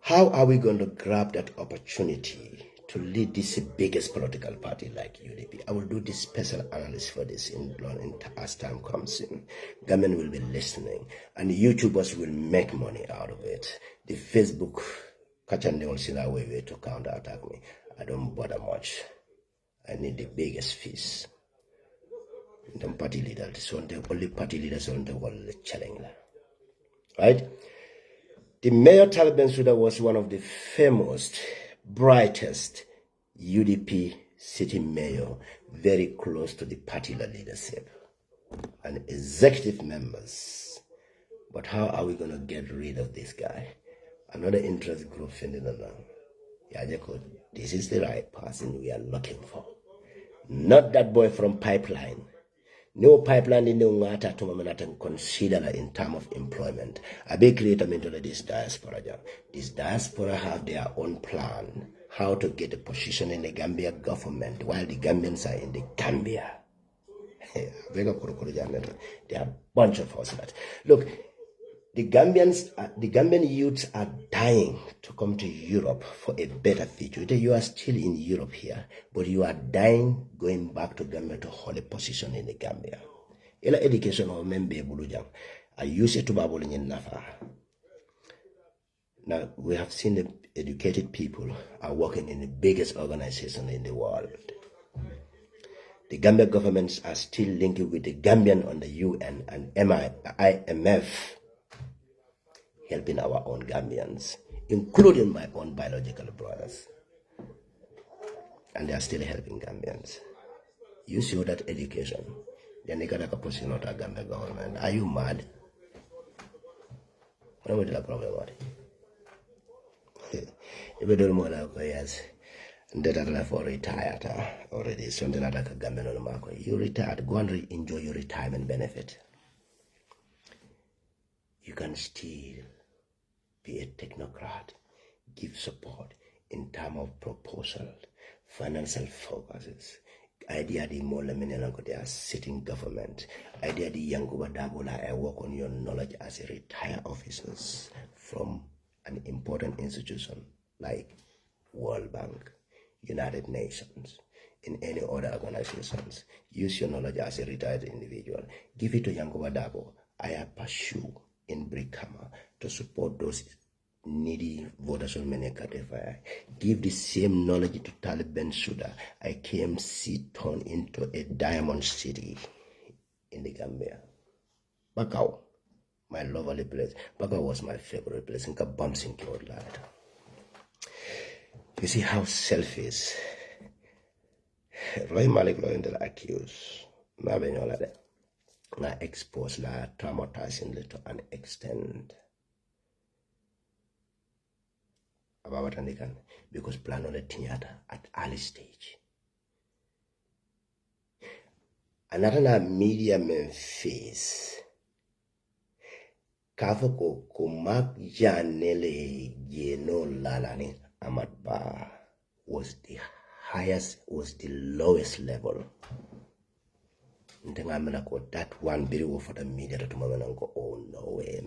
how are we going to grab that opportunity to lead this biggest political party like UDP. I will do this special analysis for this as time comes in. Government will be listening, and the YouTubers will make money out of it. The Facebook, catch and they will see that way to counterattack me. I don't bother much. I need the biggest fees. The party leader, so the only party leaders on the world challenge. Right? The mayor Talib Bensouda was one of the famous, brightest UDP city mayor, very close to the party leadership and executive members. But how are we going to get rid of this guy? Another interest group finding along. This is the right person we are looking for. Not that boy from Pipeline. No pipeline in the water to moment consider in terms of employment. I be created into this diaspora. This diaspora have their own plan how to get a position in the Gambia government while the Gambians are in the Gambia. There are a bunch of us that look. The Gambian youths are dying to come to Europe for a better future. You are still in Europe here, but you are dying going back to Gambia to hold a position in the Gambia. Ila education of membe bulujang. I use it to babble in Nafa. Now we have seen the educated people are working in the biggest organization in the world. The Gambia governments are still linking with the Gambian on the UN and IMF. Helping our own Gambians, including my own biological brothers. And they are still helping Gambians. You show that education. Then they got a position of the Gambia government. Are you mad? What am I the problem about it? If you don't more like yes, and that are for retired already, something like a Gambian on the market. You retired, go and enjoy your retirement benefit. You can still be a technocrat, give support in terms of proposal, financial focuses. Idea the more they are sitting government. Idea the young Dabola, I work on your knowledge as a retired officers from an important institution like World Bank, United Nations, in any other organizations. Use your knowledge as a retired individual. Give it to Yankuba Dabo. I pursue in Brikama to support those needy voters on Menekatefa. Give the same knowledge to Talib Bensouda. I came turned into a diamond city in the Gambia. Bakau, my lovely place. Bakau was my favorite place in Kabams in Claude. You see how selfish Rohey Malick Lowe the accused. Na expose la traumatizing to an extent about Andikan because plan on the theater at early stage. Another media men face Kafoko Kumak Janele Geno Lalani Amatba was the highest, was the lowest level. That one video for the media to go, oh no way,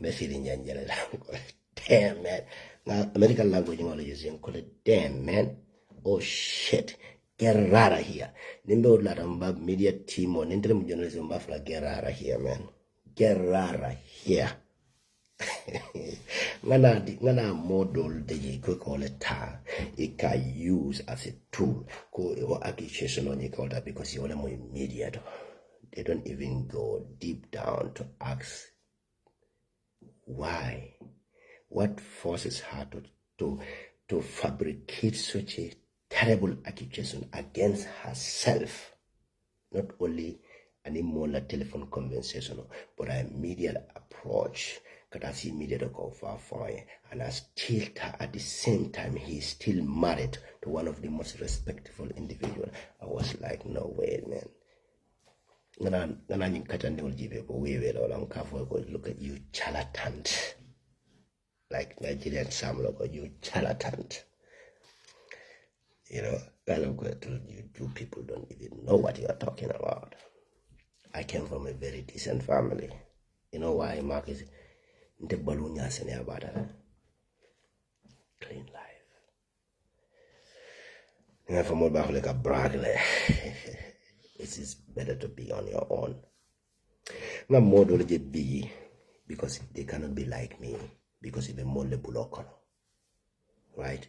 damn man. Now American language is call it damn man. Oh shit. Get out of here. Nimbo Ladamba media team or interim journalism buffalo get out of here, man. Get out of here. Ngana model the call it it can use as a tool or accusation on you call that because you're more immediate. They don't even go deep down to ask why. What forces her to fabricate such a terrible accusation against herself? Not only an immoral telephone conversation, but a media approach. Because I see media to go far and I still at the same time he's still married to one of the most respectful individuals. I was like, no way, man. Look at you charlatan. Like Nigerian Sam Logo, you charlatan. You know, you people don't even know what you are talking about. I came from a very decent family. You know why, Marcus? The Balunya sene about clean life. It is better to be on your own. I'm more be because they cannot be like me because if more lebulokono, right?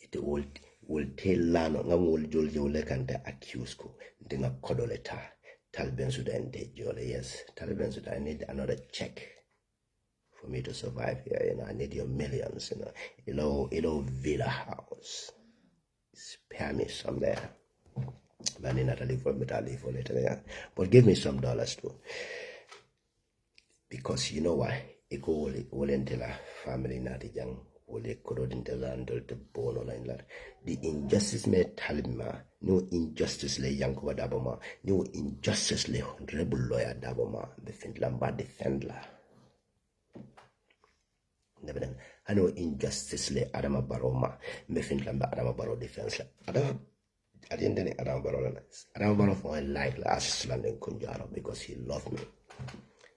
It will tell lano ngam will jolje will kanta accuse ko dinga kodoleta talben suda yes talben suda I need another check for me to survive here, I need your millions, Lowe villa house. Spare me some there. But give me some dollars too. Because you know why? Iko will tell a family not young, will couldn't tell the bone or line. The injustice may talima, no injustice lay young daboma, no injustice lay rebel lawyer daboma, defend Lamba defendla. I know injustice lay Adama Baroma, defend Lamba Adama Baro defense. Adama I didn't think Adama Baro for I like last London Kunjaro because he loved me.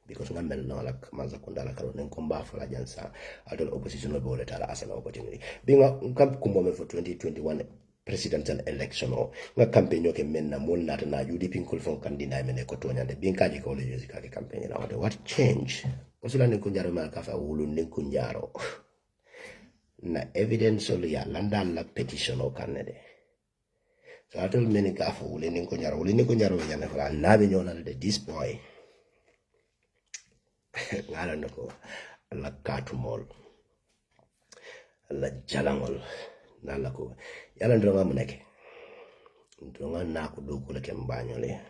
Because I'm not like Mazakundala Karon Kumba for Ajansa, I don't opposition of bullet as an opportunity. Being a Kumbo for 2021 presidential election or a campaign you can men more not na UDP Kulfon can deny me Kotonia, the Binkaji College campaign. What change? Usulan Kunjaro Malkafa Ulun Kunjaro. Na evidence only a London petition or Canada. So I told many Gafu Ulin Kunjaro, and Navion this boy. I don't know, la katumol, la jalangol, nalako. Yalan dronga muneke. Dronga naku do kule kembanyo le.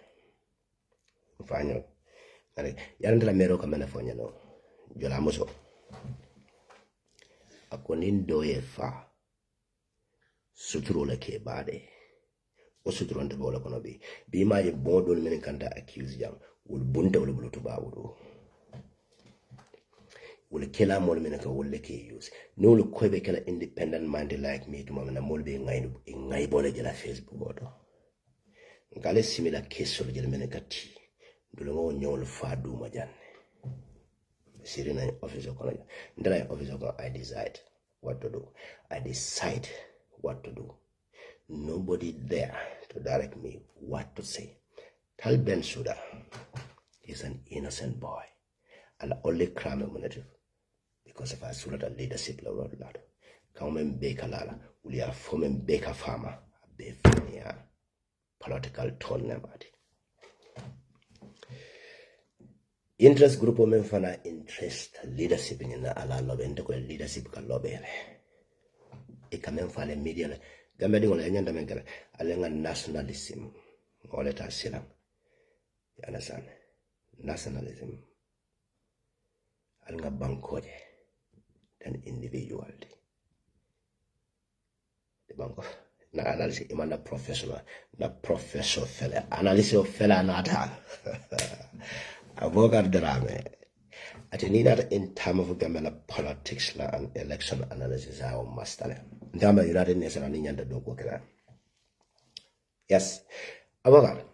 Mfanyo. Yalan dela mero kamena fonya no. Jola muso. Akonin doye fa. Suturo le ke bade. O suturo ante bola kono bi. Bima ye bondo ni meni kanta accuse yang. Ul bunta ule bulutu ba udu. Will kill a more minute will like use. No look quite kill independent minded like me to mamma mol being in my body la Facebook. Gale similar case of Gelmenicati. Do no nyol fadu majan. Sitting in office of college. Then I office of I decide what to do. I decide what to do. Nobody there to direct me what to say. Tal Ben Suda is an innocent boy. And only crime manager. Because if I saw that leadership level, come and bake a lala, we are forming baker farmer, a big political tone about it. Interest group of men fana interest leadership in the ala lobby and the leadership can lobby. It can men fana media, Gambia on any other alenga nationalism, all let us sit. You understand? Nationalism. Alenga bankoje. Than individuality. The bank of na analysis iman na professor fella analysis of fella nata avocat drame at need that in time of Gambia politics and election analysis our master Gambia United Nations and Indian do work. Yes avocat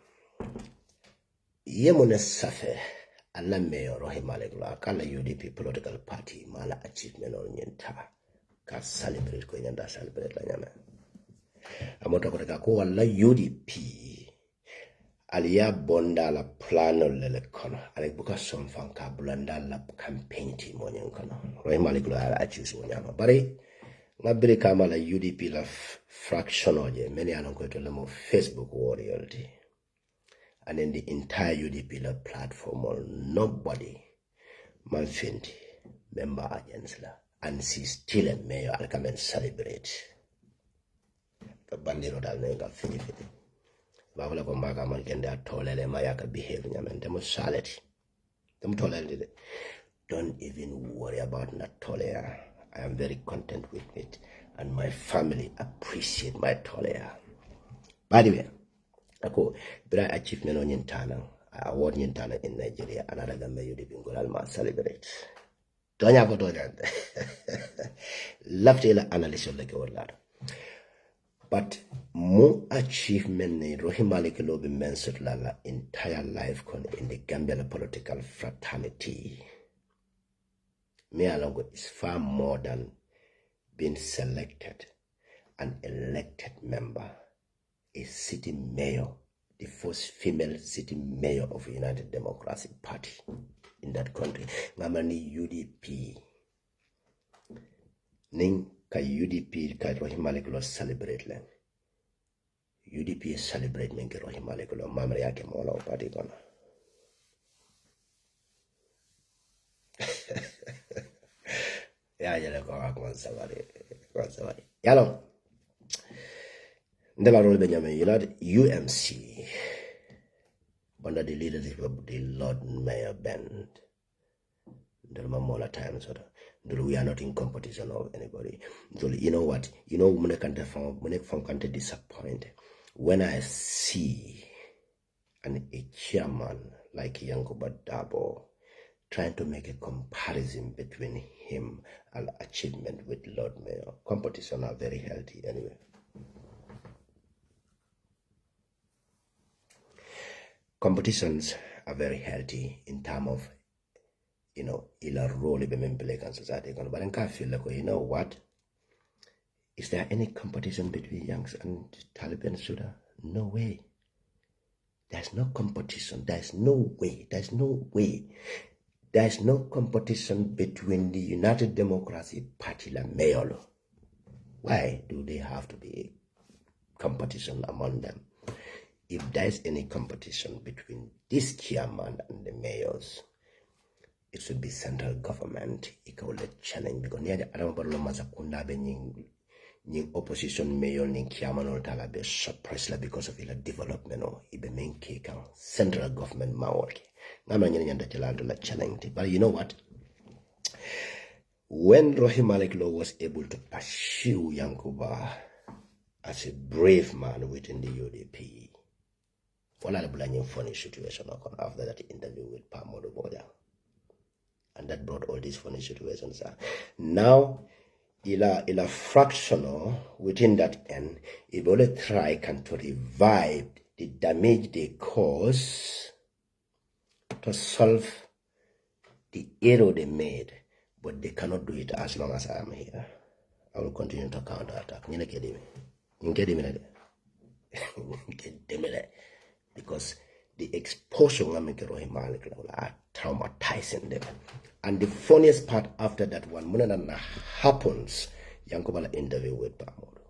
yemune safe Allah mayor Rohey Malick kala UDP political party mala achievement on nyenta ka celebrate ko nyanda celebrate la nyama amoto ko ka ko wala UDP aliya bonda la plano lele kono ale buka som fan ka blanda la campaign team on nyen kono Rohey Malick ala achieve on nyama bari ngabire kama la UDP la fraction oje many alon ko to le mo Facebook warrior and in the entire UDP platform, nobody man fendi member agents la, and she's still a mayor. I'll come and celebrate. The bandero dal nenga fini. Bavula kumbaga man kende atolele mayaka behave nyamen demo sality. Them tolele. Don't even worry about not tolea. I am very content with it, and my family appreciate my tolea. By the way. Ako bra achievement on Yintana, award Yintana in Nigeria, another Gambia UDP Ngolal celebrate. Tonya ko tonya. Love to analysis like a word. But more achievement in Rohey Malick Lowe mentioned la entire life in the Gambian political fraternity. Me along is far more than being selected an elected member, a city mayor, the first female city mayor of the United Democratic Party in that country. Ngamani UDP. Ning ka UDP ka Rohey Malick lo celebrate len. UDP celebrate men ke Rohey Malick lo mamre yake mola o party kono. Ya jele ko akon sabari. Yalo. Ndela role Benjamin Yilad UMC under the leadership of the Lord Mayor Band. We are not in competition of anybody. You know what? You know when I can't disappoint when I see a chairman like Yankuba Dabo trying to make a comparison between him and achievement with Lord Mayor. Competition are very healthy anyway. Competitions are very healthy in terms of, ila role in society. But I feel like, you know what? Is there any competition between Yanks and Taliban Sudan? No way. There's no competition. There's no way. There's no competition between the United Democratic Party and Mayor. Why do they have to be competition among them? If there's any competition between this chairman and the mayors, it should be central government. It will challenge because near the Adamabalo Mazakunda being opposition mayor ning chairman or talabe suppressed because of the development or ibe main cake central government mawaki. But you know what? When Rohey Malick Lowe was able to pursue Yankuba as a brave man within the UDP, funny situation after that interview with Pamodo Boya. And that brought all these funny situations. Now, ila fractional within that end, it will try to revive the damage they cause to solve the error they made, but they cannot do it as long as I am here. I will continue to counterattack. Because the exposure of Rohey Malick are traumatizing them. And the funniest part after that one, when that happens, Yankubala interview with Pamodo,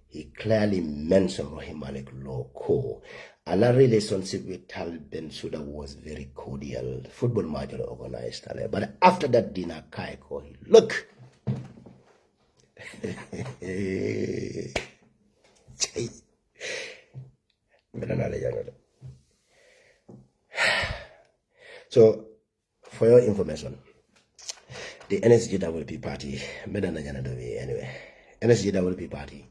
he clearly mentioned Rohey Malick Lowe. And our relationship with Taliban Sudan was very cordial. Football match organized. But after that dinner, Kaiko, look. So, for your information, the NSGWP party, anyway, NSGWP party,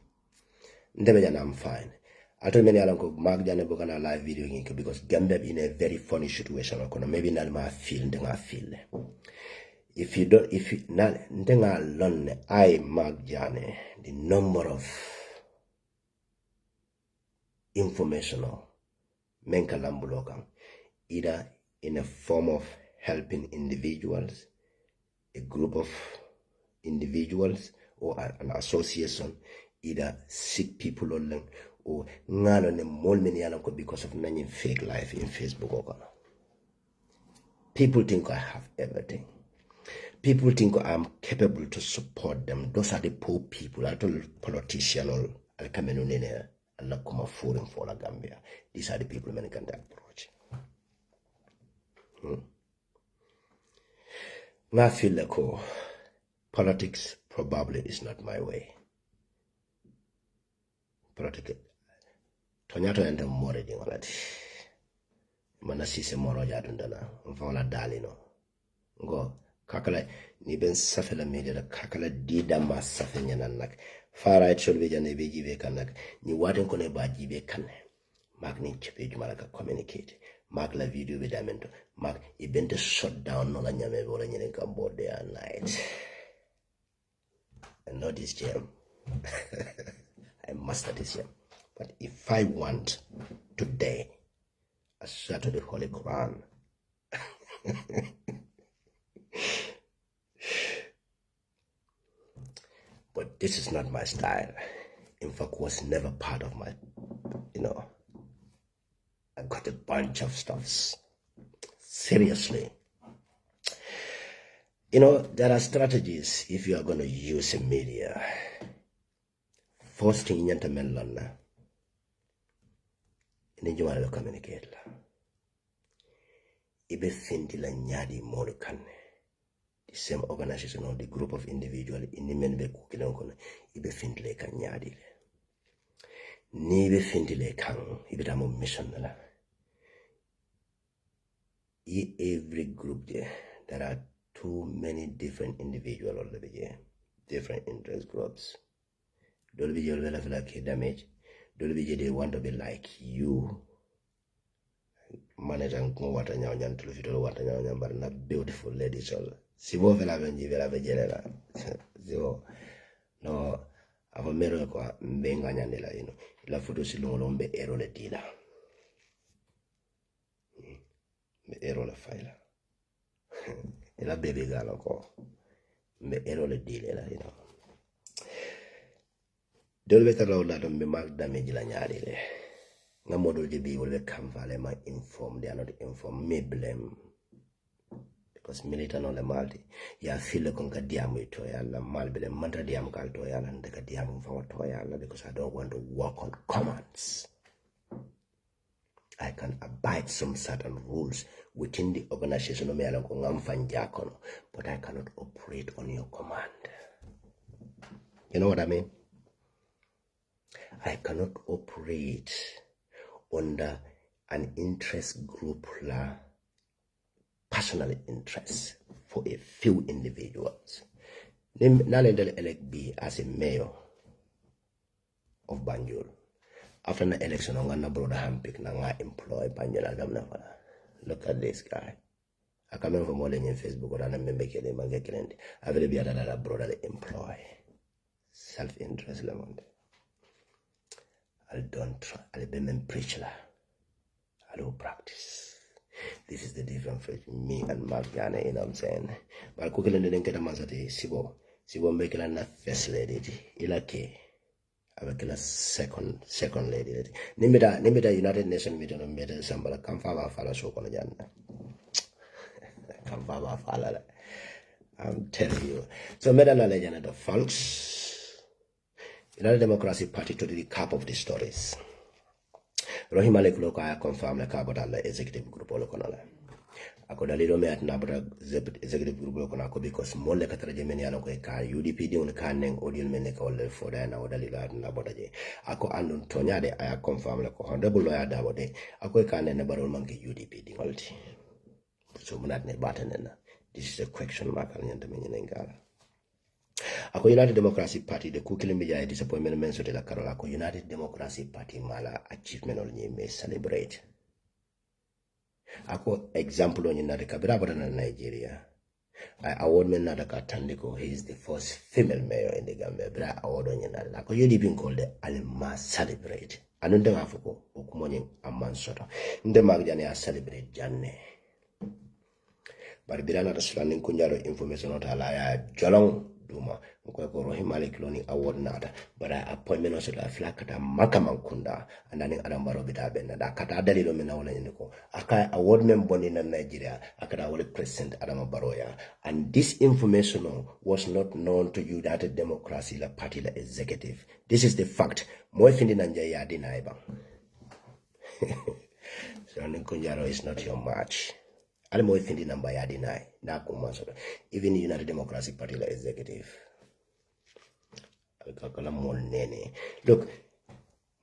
I'm fine. I told many Alanko Mark Jane Bogana live video because Gambia in a very funny situation. Maybe not my feel. If you not learn, I Mark Jane, the number of informational menkalambulokan, either in a form of helping individuals, a group of individuals, or an association, either sick people or because of none fake life in Facebook. People think I have everything. People think I'm capable to support them. Those are the poor people. I told politicians or Al-Kamenunene, Allah forum for la Gambia. These are the people men can approach. I feel like politics probably is not my way. Politics. Tonyato and the more reading on it. Manasisi moro jadundana. Mfawala dalino. Go. Kakala ni ben safela media da kakala dida ma safenya nanak. Far right should be jane be jive kanak. Ni waten kone ba jive kane. Mark ni chepe jumalaka communicate. Mark la video with diamond. Mark ibente shut down no la nyame bola nyene kambo day and night. And not this jam. I master this jam. But if I want today, I swear to the Holy Quran. But this is not my style. in fact, was never part of my, I got a bunch of stuffs. Seriously. There are strategies if you are going to use a media. First thing, you need to communicate. Ibe finti la nyadi modu kanne. The same organization or the group of individuals in the men be kukilon kono. Ibe finti le kan nyadi le. Ni ibe finti le kan. Ibe tamo mission la. Every group there are too many different individuals all the way, different interest groups. Don't be will feel like damage. Don't be they want to be like you. Managing water now and to little water now, but not beautiful ladies all. Si voi ve la vengi ve la veggela. No, avo mero qua benga nyanela la foto si lombe ero le dila. Me ero la faila. E la baby galo ko. Me ero le dila, Dole better law that me mark damage la nyari le. Nga model JB will come vale ma inform, they are not informed, me blame. Because militant on the malti, ya feel like conka diamu to yalla, malbele mantra diam kal to yalla, and the diamu for to yalla, because I don't want to work on commands. I can abide some certain rules within the organization of me but I cannot operate on your command. You know what I mean? I cannot operate under an interest group personal interest for a few individuals. Nalendel elect B as a mayor of Banjul. After the election, I'm gonna brother handpick na employ Banjul Algamna. Look at this guy. I come in from more than Facebook or I'm making him and get I will be another brother employ. Self-interest lemon. I don't try. I'll be a preacher. I don't practice. This is the difference between me and Mark Yana, you know what I'm saying? But cooking in the Denkata Mazati, Sibo making a first lady, Ilake. I will kill a second lady. Nimida United Nations meeting made somebody come far follow so on again. Come far follow. I'm telling you. So Medana legend of folks. United Democracy Party to the cap of the stories. Rohey Malick Lowe I confirm the cap of the executive group Olokonala. I could a little me at Nabra executive group Olokonako because more like a tragedian car UDP the only canning audio menacol for the now the little Nabodaje. I could unknown Tonya I confirm like a honorable lawyer Dabode. I could can and never monkey UDP the multi. So not ne button. This is a question mark on the meaning. Ako United Democracy Party the kukili media disappointment menso de la Carola ako United Democracy Party mala achievement on may celebrate. Ako example on United Kabira na Nigeria. I award men Nadaka Tandiko, he is the first female mayor in the Gambia. Bra award on United. Ako you been called the Alima celebrate. Anunda Africo, Okumoning a mansota. In the Magdania celebrate Janne. But Birana Slaning Kunjaro information on Alaya Jolong. Rohey Malick Lowe award nada, but I appointment also la flakata makamakunda and then Adambaro Bitaben and Akata Dalilo Menaola Iniko. Aka award member in Nigeria, Akada only present Adama Baroya. And this information was not known to United Democracy la party la executive. This is the fact. Moi findi Nanjaya deniba. So Nkunjaro is not your match. Almo ifindi namba ya deny na kumaso even United Democratic Party la executive alkakala mol nene look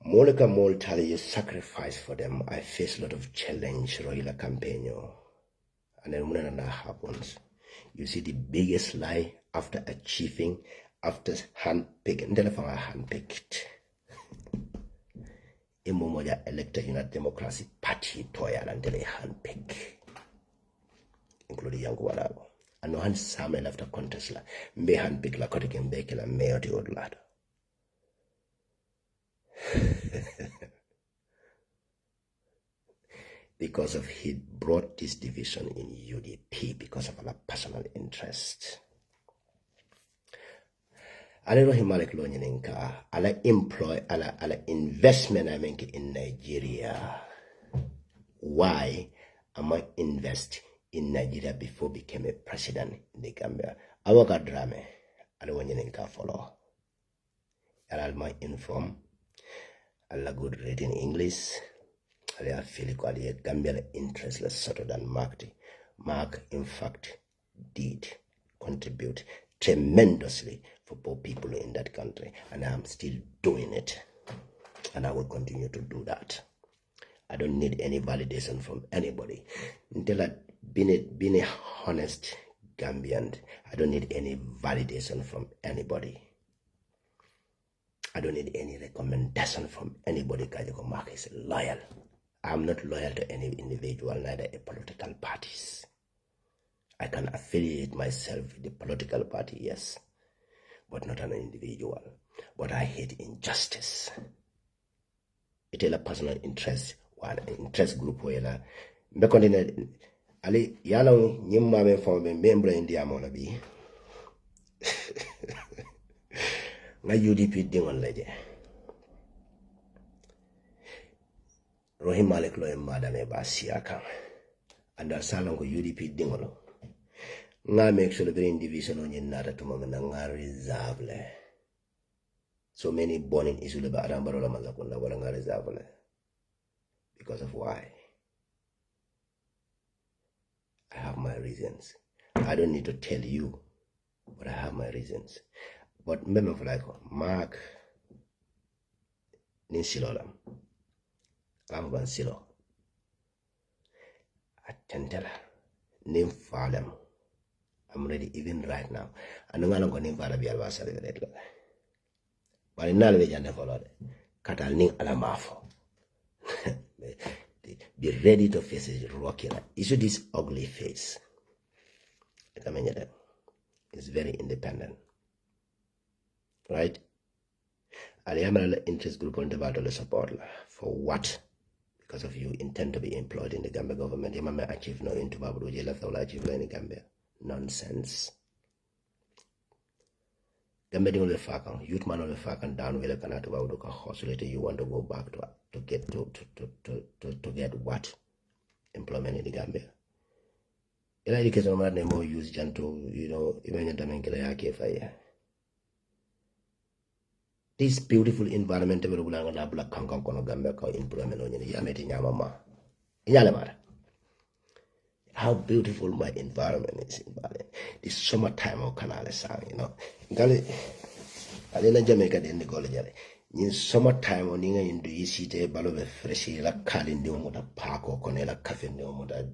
moleka mol tali sacrifice for them. I face a lot of challenge roila campaign and then when that happens you see the biggest lie after achieving after handpicked Imomoja elected United Democratic Party toya and they handpick including young Walago. And no hand Samuel after contest la may hand pick la Kotikin Bake la mayor the old lad. Because of he brought this division in UDP because of our personal interest. Ale Rohey Malick Lowe nyininka, ala employ, ala investment I make in Nigeria. Why am I invest in Nigeria before became a president in the Gambia? Awaga drame, ala wanyininka follow. Ala my inform, ala good reading English, ala feel equally Gambia interestless sort than Mark, in fact, did contribute tremendously for poor people in that country, and I'm still doing it, and I will continue to do that. I don't need any validation from anybody. Until I've been a honest Gambian, I don't need any validation from anybody. I don't need any recommendation from anybody. Kajiko Mark is loyal. I'm not loyal to any individual, neither a political parties. I can affiliate myself with the political party, yes, but not an individual. But I hate injustice. It is a personal interest, one interest group where Ali yalo nyimma be fo be member India mola bi nga UDP dingol laje Rohey Malick Lowe madame ba siaka anda salon ko UDP dingolo nga make sure the division on nata to mama nga reserve le so many born in isule ba arambaro la mazakunda wala nga reserve le because of why I have my reasons. I don't need to tell you, but I have my reasons. But remember, like Mark, nin silo lam, I'm ban silo. Atentela, nin falem. I'm ready even right now. I know I'm going to be able to celebrate. But in Nalwe Jane followed. Katal ning alamafo. Be ready to face it rocking. Issue this ugly face. It's very independent. Right? I am an interest group on the battle support. For what? Because of you intend to be employed in the Gambia government. You may achieve no into Babuji left or achieve in the Gambia. Nonsense. Gambia the only fact, youth man only fact and down with a canatu Babuka horse later you want to go back to get what? Employment in the Gambia. In education, I'm not more use gentle, even this beautiful environment, Gambia employment on Yameti. How beautiful my environment is in Bali. This summertime or canal sang, Gali, I didn't Jamaica in the college. In summertime, on in the city, Balobe Freshi, la Kalin de Omoda Park or Conella Cafe de Omoda.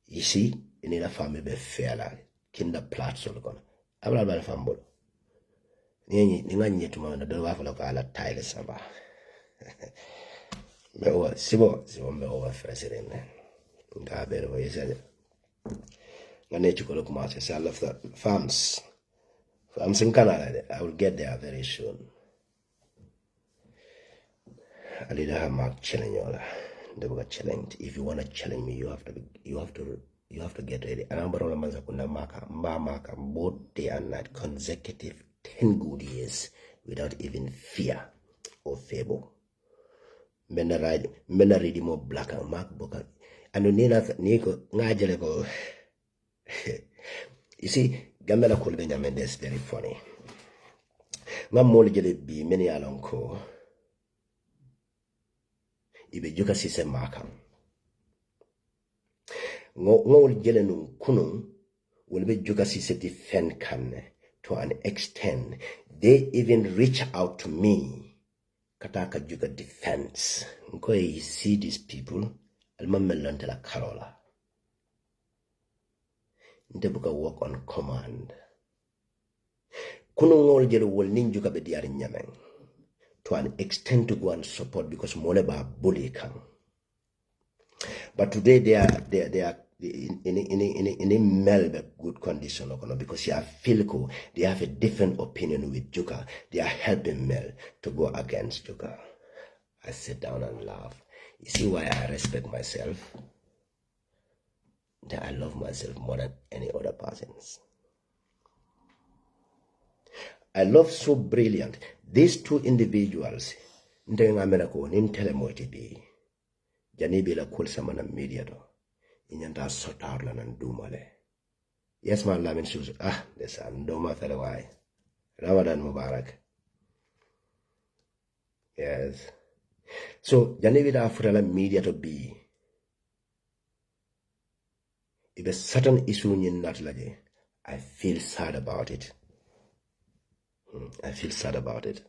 You see, in a family be fair, kinder plats or gone. I will have a fumble. Ninga to my do have a look at Tyler Saba. Sibo, over president. Gabe, what you said. I need to go look much. I love the farms. Farms in Canada. I will get there very soon. I didn't have Mark challenge you. They were challenged. If you want to challenge me, you have to get ready. And I'm going to mark both day and night consecutive 10 good years without even fear or favor. Men read more black and mark book. And you see, Gamela Kulbenjamin is very funny. Mamoli be many along ko. Ibe Juka Sise Markham. Ngol Jelenum Kunum will be Juka Sise defend can to an extent. They even reach out to me. Kataka Juga defense. You see these people. Almamelantela Carola. Ndebuka work on command. Kunungol jelo will ninjuka be diari nyameng. To an extent to go and support because Moleba bully come. But today they are in a Melbourne good condition because you have Philco, they have a different opinion with Juka. They are helping Mel to go against Juka. I sit down and laugh. You see why I respect myself? That I love myself more than any other persons. I love so brilliant. These two individuals, ndenga America nin telemoiti bi, janibi la kul sama na media do, inyanta sotar la nan dumale. Yes man lamin shoes, this andoma fele wai. Ramadan Mubarak. Yes. So janibi la afutala media to be. If a certain issue in not like, I feel sad about it. I feel sad about it.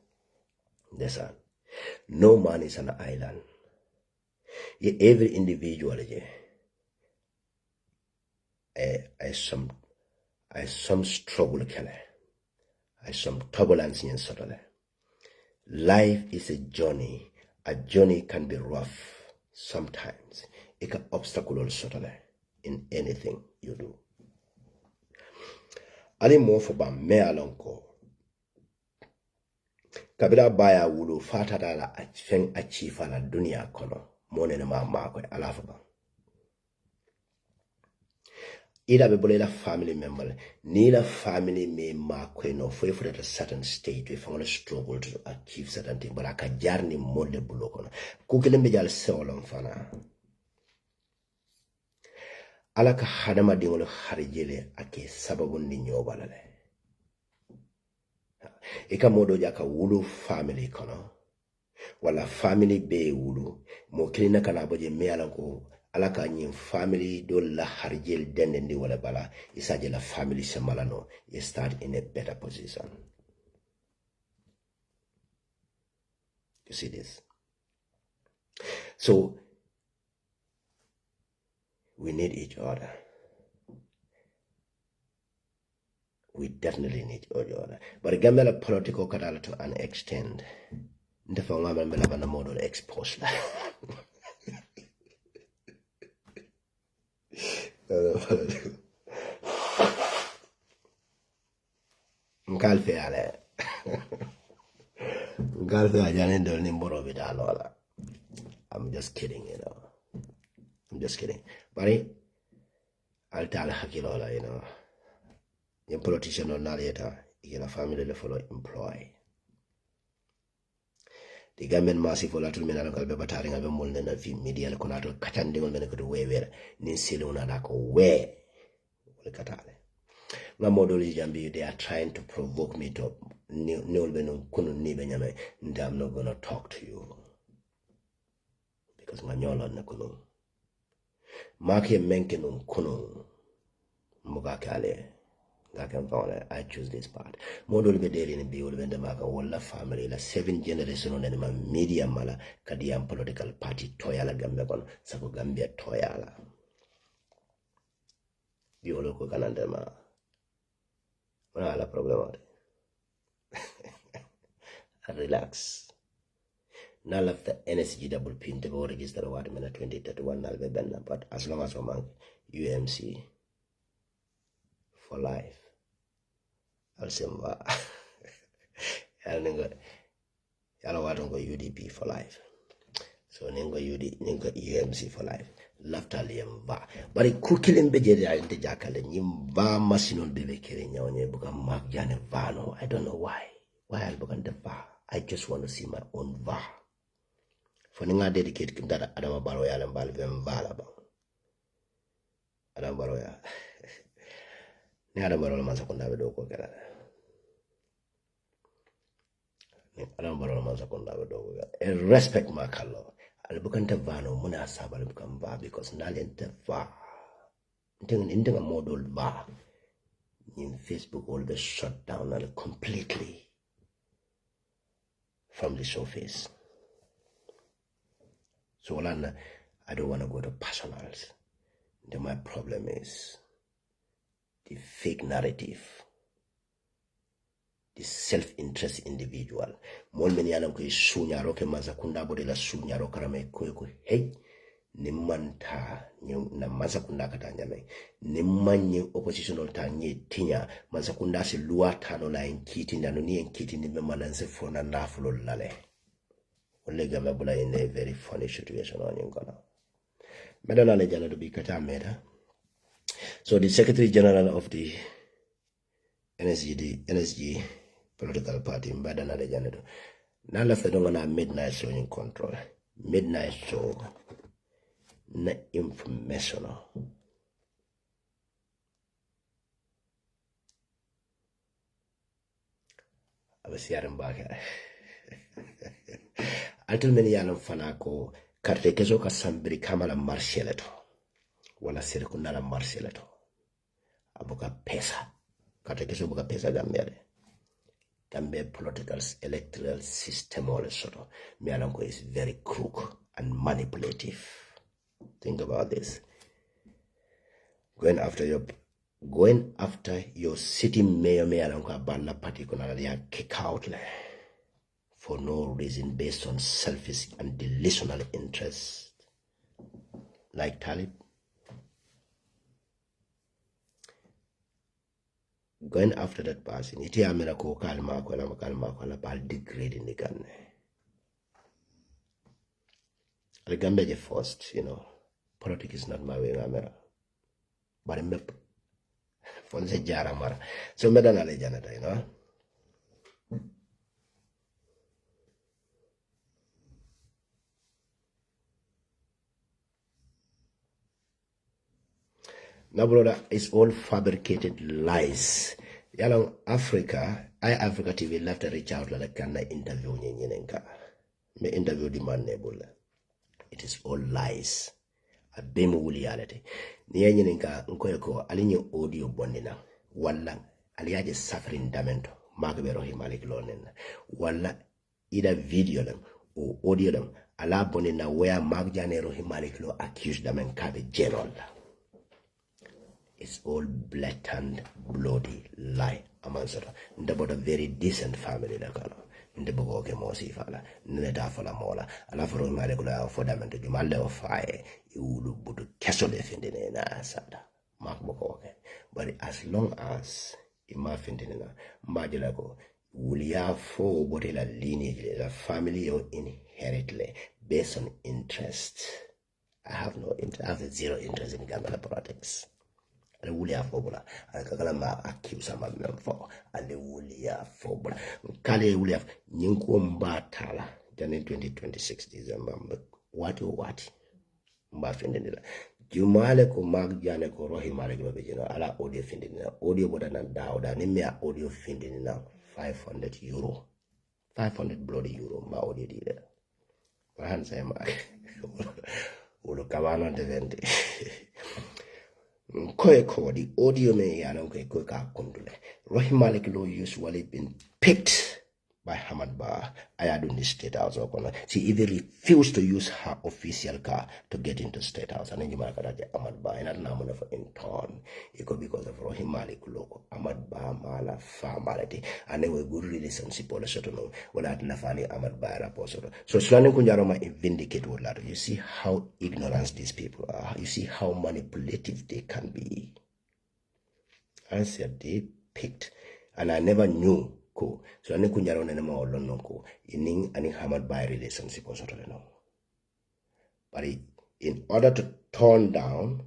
Listen, no man is an island. Every individual, I some struggle, I some turbulence in suddenly. Life is a journey. A journey can be rough sometimes. It can obstacle suddenly in anything you do. Ali mo for ba me alonko. Kabila baya wulu fata dala feng achieve la dunia kono mone na mama ko alafa ba. Ida be bole la family member ni la family member ko no for at a certain state we found a struggle to achieve certain thing but aka jarni mode bulo kono ku kele me jal solon fana alaka hadama dingolo harijele ake sababu ni nyobalale. Ika modo jaka wulu family kono wala family be wulu mo kilina kana boje me alanko alaka nyin family do la harjel dendendi wala bala isaje la family semalano you start in a better position. You see this? So we need each other. We definitely need each other. But Gambia political kadala to an extent. Ndefo ngama mbela bana model expose la. Mkalfe ale. Mkalfe ajane ndo ni mboro vidalola. I'm just kidding, you know. I'm just kidding. But I'll tell hakilola, you know. Yung politician or not yet, you can family le follow employ. The government massive for lateral men and batting of a molden of media conato catanding on the way nin siluna dako way. My model is jambi, they are trying to provoke me to no kunu ni benyame, and I'm not gonna talk to you. Because my nyola na kunu. Maki menkenum kunu mugakale. I choose this part. Model be daily in Bill Vendamaka, Walla family, la 7 generation on my media mala, Kadiam political party, Toyala Gambia, Sako Gambia Toyala. You look at Kanandema. Well, a problem. Relax. Now left the NSG double pin to go register a water minute 2031 Nalbe, but as long as I'm UMC for life. I'll say, I'll go UDP for life. So, Ningo UMC for life. Laughter liam va. But it cooking in Bejeria and the jackal and Yimba Masinon Baby Kirinya on your book and Mark Jane Vano. I don't know why. Why I'll book on the va. I just want to see my own va. For Ninga dedicate that Adam Baroya and Balvin Valaba. Adam Baroya. Adam Baroya Masakunda Vedoko. And respect my color. I'll book on the vano, Muna Saba become va because Nalente va. In a model va. In Facebook, all the shut down completely from the surface. So, I don't want to go to personals. Then my problem is the fake narrative. The self-interest individual. Mol meni alam ko sunya roke mazakunda bode la sunya roka rame ko hey ni manta na mazakunda kata nyame ni manye oppositional ta nye tinya mazakunda se lua tano la enkiti na ni enkiti ni memana nse fona nafulo lale. Olega mabula in a very funny situation on yongana. Medana le jana do bi kata meda. So the Secretary General of the NSG political party mbada na le janeto na la fe donga na midnight show in control midnight show na information abasiyarin baka altul men yalam fana ko karte keso ka sambiri kamala marsheleto wala sirkuna la marsheleto abuka pesa karte keso buka pesa Gambia political electoral system also Mialanko is very crook and manipulative. Think about this. Going after your city mayor Mialanko Abala particularly kick out for no reason based on selfish and delusional interest. Like Talib. Going after that person, it is a ko kalma ko bal degrading the gun. The Gambia first, politics is not my way, Amera. But I'm for the Jaramara. So Medana Lejanata, Now, brother, it's all fabricated lies. Yalong Africa TV left a reach out like an interview nyenyenenka. Me interview the man nebula. It is all lies. A bemu reality. Nyenyenenka nkoyeko alinyo audio bondina. Wala aliaje suffering damento. Magbe Rohey Malick lonen. Wala either video them or audio them. Ala bondina where Magjane Rohey Malick lo accused them and kabe general. It's all blatant, bloody lie. Amansara. About a very decent family. Ndeboke mosi fala. Neta fala mola. Ala for Malick for them and to Jumalde of fire. You would budu kesole findine na sada. Mark Bokoke. But as long as ima findina, Majalago, will ya for botella lineage, the family or inheritly based on interest. I have no interest. I have zero interest in Gambia politics. Wulia fobula alkakalama accuse ma memfo ale wulia fobula kale wulia nyinko mbatala jane 2026 December wati mba findinila jumale ko magjane ko Rohey Malick babe jeno ala audio findinila audio bodana dawda ni me audio findinila 500 euro 500 bloody euro ma audio dile wahan say ma ulo kabano de vende Koeko, the audio me yanonke koka kondule. Rohey Malick Lowe usually been picked by Hamad Bar. I had in the State House. She even refused to use her official car to get into State House. And then you might have Hamad Bar and I'm for in turn. It could because of Rohey Malick Lowe. Hamad Bar mala formality. And they were good relationship also to know. Well, I'd nafani Hamad Bar apostle. So Sulanin Kunjaroma vindicate what that. You see how ignorant these people are. You see how manipulative they can be. I said they picked. And I never knew. So I kunjaro na nama olono ko ining ani Hamad by relationship also no. But in order to turn down,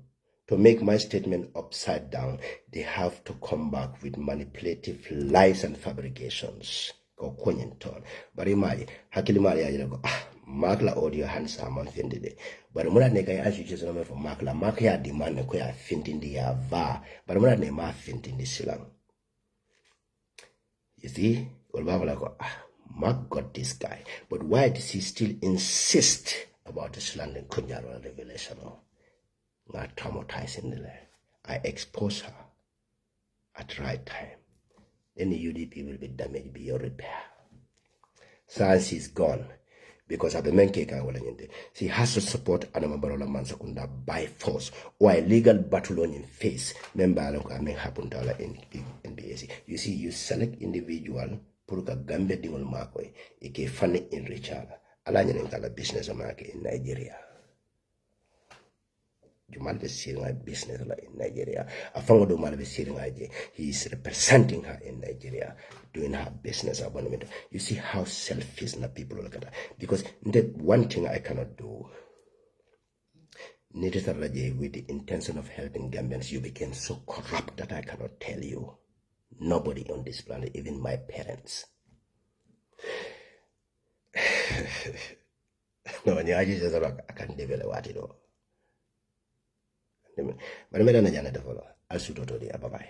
to make my statement upside down, they have to come back with manipulative lies and fabrications. Go kunyen turn. But imagine hakili mali ajira go makla audio handsome man findide. But muna neka ya ashi chezo na for makla ya demand ko ya findindi ya va. But muna ne ma findindi silang. You see, Mark got this guy. But why does he still insist about this London Kunjaro revelation? Not traumatizing the land. I expose her at the right time. Then the UDP will be damaged beyond repair. Science is gone. Because of the men she has to support Anamabarola Mansakunda by force or a legal battle on in face. Member happen in BAC. You see, you select individual Puruka Gambia Dingol Markwe, Ike Funny in Richard, Alanya business market in Nigeria. You might be seeing a business in Nigeria. A Fangodo might be seeing he is representing her in Nigeria, doing her business abandonment. You see how selfish the people look at that. Because the one thing I cannot do, with the intention of helping Gambians, you became so corrupt that I cannot tell you. Nobody on this planet, even my parents. No, I can't develop what it all. But I made an agenda to follow. I'll shoot to the bye bye.